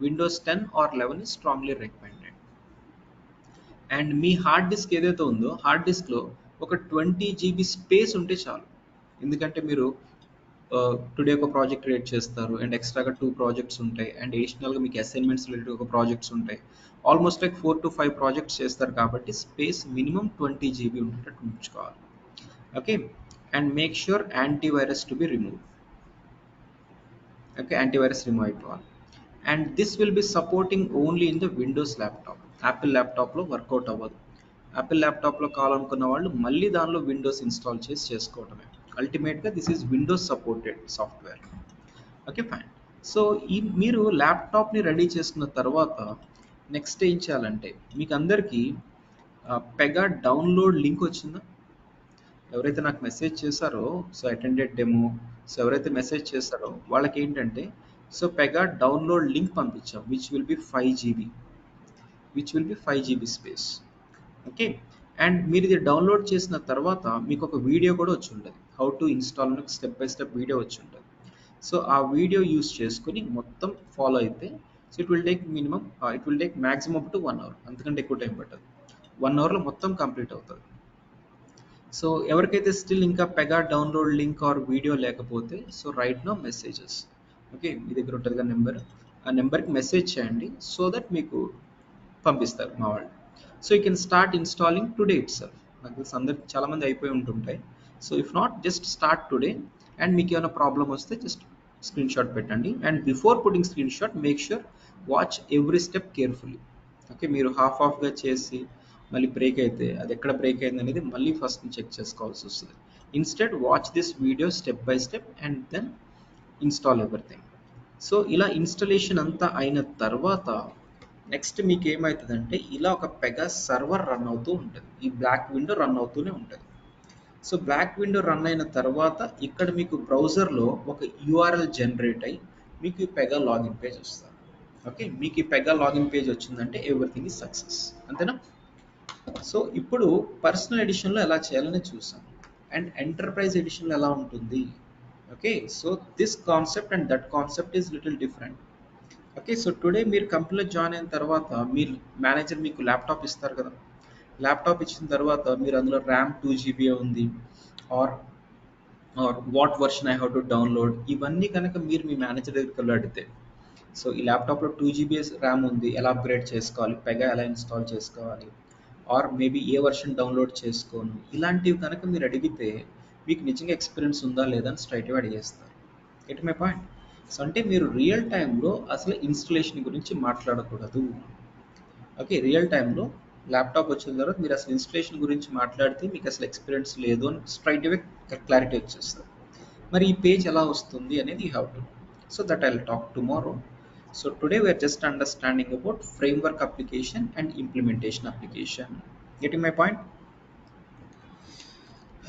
B: Windows 10 or 11 is strongly recommended. And మీ హార్డ్ డిస్క్ ఏదైతే ఉందో హార్డ్ డిస్క్లో ఒక 20 GB స్పేస్ ఉంటే చాలు. ఎందుకంటే మీరు టుడే ఒక ప్రాజెక్ట్ క్రియేట్ చేస్తారు, అండ్ ఎక్స్ట్రాగా 2 ప్రాజెక్ట్స్ ఉంటాయి, అండ్ అడిషనల్గా మీకు అసైన్మెంట్స్ రిలేటెడ్ ఒక ప్రాజెక్ట్స్ ఉంటాయి. ఆల్మోస్ట్ లైక్ 4 to 5 ప్రాజెక్ట్స్ చేస్తారు కాబట్టి స్పేస్ మినిమం 20 GB ఉండేటట్టు ఉంచుకోవాలి. Okay, and make sure antivirus to be remove. Okay, antivirus remove అయిపోవాలి. And this will be supporting only in the Windows laptop. Apple ల్యాప్టాప్లో work out అవ్వదు. Apple ల్యాప్టాప్లో కావాలనుకున్న వాళ్ళు మళ్ళీ దానిలో విండోస్ ఇన్స్టాల్ చేసి చేసుకోవటమే. అల్టిమేట్గా this is Windows supported software. Okay, fine. So మీరు ల్యాప్టాప్ని రెడీ చేసుకున్న తర్వాత నెక్స్ట్ ఏం చేయాలంటే, మీకు అందరికీ పెగా డౌన్లోడ్ లింక్ వచ్చిందా? ఎవరైతే నాకు మెసేజ్ చేశారో, సో అటెండెడ్ డెమో, సో ఎవరైతే మెసేజ్ చేశారో వాళ్ళకి ఏంటంటే, సో పెగా డౌన్లోడ్ లింక్ పంపించాం, which will be 5 GB space. Okay, and మీరు ఇది డౌన్లోడ్ చేసిన తర్వాత మీకు ఒక వీడియో కూడా వచ్చి ఉంటుంది, హౌ టు ఇన్స్టాల్ అని స్టెప్ బై స్టెప్ వీడియో వచ్చి ఉంటుంది. సో ఆ వీడియో యూస్ చేసుకొని మొత్తం ఫాలో అయితే, so it will take maximum up to 1 hour, అంతకంటే ఎక్కువ టైం పట్టదు. 1 hourలో మొత్తం కంప్లీట్ అవుతుంది. సో ఎవరికైతే స్టిల్ ఇంకా Pega download link or video లేకపోతే, so right no messages. Okay, మీ దగ్గర ఉంటుంది కదా నెంబర్, ఆ నెంబర్కి మెసేజ్ చేయండి, సో దట్ మీకు పంపిస్తారు మా వాళ్ళు. So you can start installing today it self. నాకు తెలిసి అందరికి చాలామంది అయిపోయి ఉంటుంటాయి. So if not, just start today. And మీకు ఏమైనా ప్రాబ్లం వస్తే జస్ట్ స్క్రీన్ షాట్ పెట్టండి. And before putting screen shot make sure watch every step carefully. Okay, మీరు హాఫ్గా చేసి మళ్ళీ బ్రేక్ అయితే అది ఎక్కడ బ్రేక్ అయింది అనేది మళ్ళీ ఫస్ట్ చెక్ చేసుకోవాల్సి వస్తుంది. Instead watch this video step by step and then install everything. So ఇలా ఇన్స్టాలేషన్ అంతా అయిన తర్వాత నెక్స్ట్ మీకు ఏమవుతుందంటే ఇలా ఒక పెగా సర్వర్ రన్ అవుతూ ఉంటుంది, ఈ బ్లాక్ విండో రన్ అవుతూనే ఉంటుంది. సో బ్లాక్ విండో రన్ అయిన తర్వాత ఇక్కడ మీకు బ్రౌజర్లో ఒక యూఆర్ఎల్ జనరేట్ అయ్యి మీకు ఈ పెగా లాగిన్ పేజ్ వస్తుంది. ఓకే, మీకు ఈ పెగా లాగిన్ పేజ్ వచ్చిందంటే ఎవ్రీథింగ్ ఈజ్ సక్సెస్, అంతేనా? సో ఇప్పుడు పర్సనల్ ఎడిషన్లో ఎలా చేయాలని చూసాం, అండ్ ఎంటర్ప్రైజ్ ఎడిషన్లో ఎలా ఉంటుంది. Okay, so this concept and that concept is little different. Okay, so today మీరు కంపెనీలో జాయిన్ అయిన తర్వాత మీరు మేనేజర్ మీకు ల్యాప్టాప్ ఇస్తారు కదా, ల్యాప్టాప్ ఇచ్చిన తర్వాత మీరు అందులో ర్యామ్ 2 GB ఉంది, or what version I have to download, ఇవన్నీ కనుక మీరు మీ మేనేజర్ దగ్గరికి వెళ్ళి అడిగితే, సో ఈ ల్యాప్టాప్లో 2 GB ర్యామ్ ఉంది, ఎలా అప్గ్రేడ్ చేసుకోవాలి, పెగా ఎలా ఇన్స్టాల్ చేసుకోవాలి, or maybe A version download చేసుకోను, ఇలాంటివి కనుక మీరు అడిగితే మీకు నిజంగా ఎక్స్పీరియన్స్ ఉందా లేదా అని స్ట్రైట్గా అడిగేస్తారు. Get my point? సో అంటే మీరు రియల్ టైంలో అసలు ఇన్స్టలేషన్ గురించి మాట్లాడకూడదు. ఓకే, రియల్ టైంలో ల్యాప్టాప్ వచ్చిన తర్వాత మీరు అసలు ఇన్స్టలేషన్ గురించి మాట్లాడితే మీకు అసలు ఎక్స్పీరియన్స్ లేదు అని స్ట్రైట్ అవే క్లారిటీ వచ్చేస్తుంది. మరి ఈ పేజ్ ఎలా వస్తుంది అనేది you have to. So that I will talk tomorrow. So today we are just understanding about framework application and implementation application. Getting my point?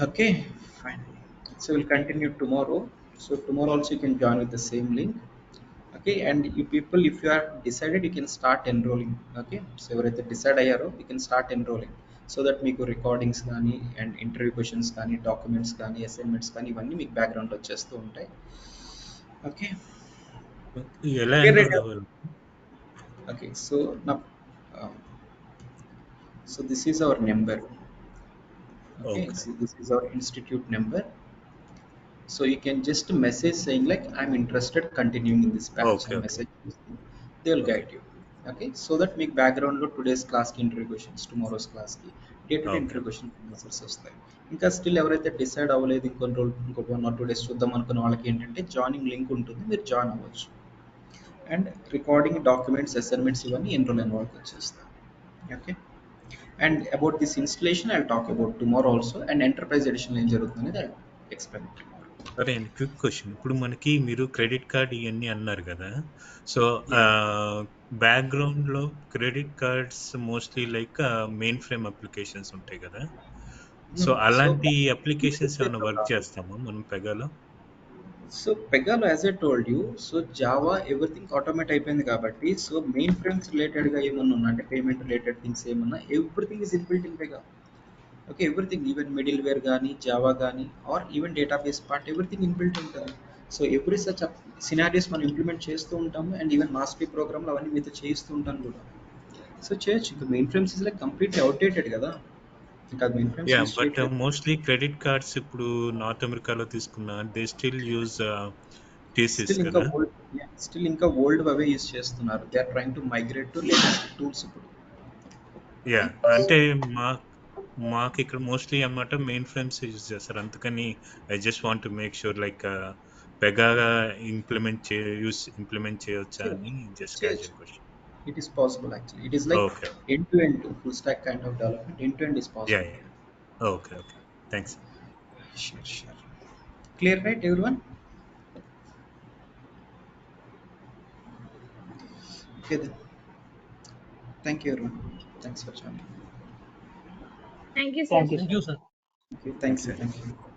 B: Okay, fine. So we'll continue tomorrow. So tomorrow also you can join with the same link. Okay, and you people, if you are decided, you can start enrolling. Okay, so ఎవరైతే decide అయ్యారో you can start enrolling, so that మీకు recordings కానీ and interview questions కానీ documents కానీ assignments కానీ ఇవన్నీ మీకు బ్యాక్గ్రౌండ్లో వచ్చేస్తూ ఉంటాయి. ఓకే,
F: ఎలా
B: Okay,
F: ఎన్రోల్
B: right.
F: అవ్వాలి?
B: ఓకే, సో నా so this is our number. Okay,
F: okay
B: so this is our institute number. So you can just message saying like I'm interested continuing in this batch,
F: okay
B: and
F: okay
B: message, they will guide you. Okay, so that make background లో today's class కి interview questions, tomorrow's class కి day to day
F: okay
B: interview question answers వస్తాయి. ఇంకా still ఎవరైతే decide అవ్వలేదు, ఇంకొన్ని రోజులు ఇంకొక 1 or 2 days చూద్దాం అనుకున్న వాళ్ళకి ఏంటంటే జాయినింగ్ లింక్ ఉంటుంది, మీరు జాయిన్ అవ్వచ్చు. అండ్ రికార్డింగ్, డాక్యుమెంట్స్, అసైన్మెంట్స్ ఇవన్నీ ఎన్రోల్ అయిన వాళ్ళకి వచ్చేస్తాయి. Okay, and about this installation I talk about tomorrow also, and enterprise edition ఏం జరుగుతుంది అనేది ఐ ఎక్స్ప్లెయిన్ టుమారో.
F: సరే అండి, క్విక్ క్వశ్చన్. ఇప్పుడు మనకి మీరు క్రెడిట్ కార్డ్ ఇవన్నీ అన్నారు కదా, సో బ్యాక్గ్రౌండ్లో credit cards mostly like main frame applications ఉంటాయి కదా, సో అలాంటి అప్లికేషన్స్ ఏమైనా వర్క్ చేస్తామా మనం పెగాలో?
B: సో పెగాలో as I told you, so Java everything automate అయిపోయింది కాబట్టి, సో మెయిన్ ఫ్రేమ్స్ రిలేటెడ్గా ఏమన్నా ఉన్నా అంటే పేమెంట్ రిలేటెడ్ థింగ్స్ ఏమన్నా, everything is inbuilt in Pega. Okay, everything, even middleware కానీ, జావా కానీ, or even database part, everything inbuilt ఉంటుంది. సో ఎవ్రీ సచ్ సినారియోస్ మనం ఇంప్లిమెంట్ చేస్తూ ఉంటాము, అండ్ ఈవెన్ మాస్టరీ ప్రోగ్రామ్లు అవన్నీ మీతో చేయిస్తూ ఉంటాను కూడా. సో చేయొచ్చు. ఇంకా main frames is like completely outdated కదా, ఇంకా main frames
F: yeah,
B: use
F: but
B: చేయట్లేదు.
F: మోస్ట్లీ క్రెడిట్ కార్డ్స్ ఇప్పుడు నార్త్ అమెరికాలో తీసుకున్నా they still use TCS
B: still ఇంకా
F: కదా.
B: ఓల్డ్, స్టిల్ ఇంకా ఓల్డ్ అవే యూస్ చేస్తున్నారు. They are trying to migrate to latest tools ఇప్పుడు.
F: యా, అంటే మాకు ఇక్కడ మోస్ట్లీ అన్నమాట మెయిన్ ఫ్రేమ్స్ యూజ్ చేస్తారు, అందుకని I just want to make sure like Pega implement చేయొచ్చా అని just casual question.
B: It is possible actually. It is like
F: okay,
B: end to end full stack kind of development. End to end is
F: yeah
B: possible.
F: Yeah, okay okay, thanks.
B: Sure, sure. Clear, right, everyone? Okay then. Thank you, everyone. Thanks for joining.
D: Thank you, sir.
C: Thank you, sir.
B: Thank you. Thank you. Thank you.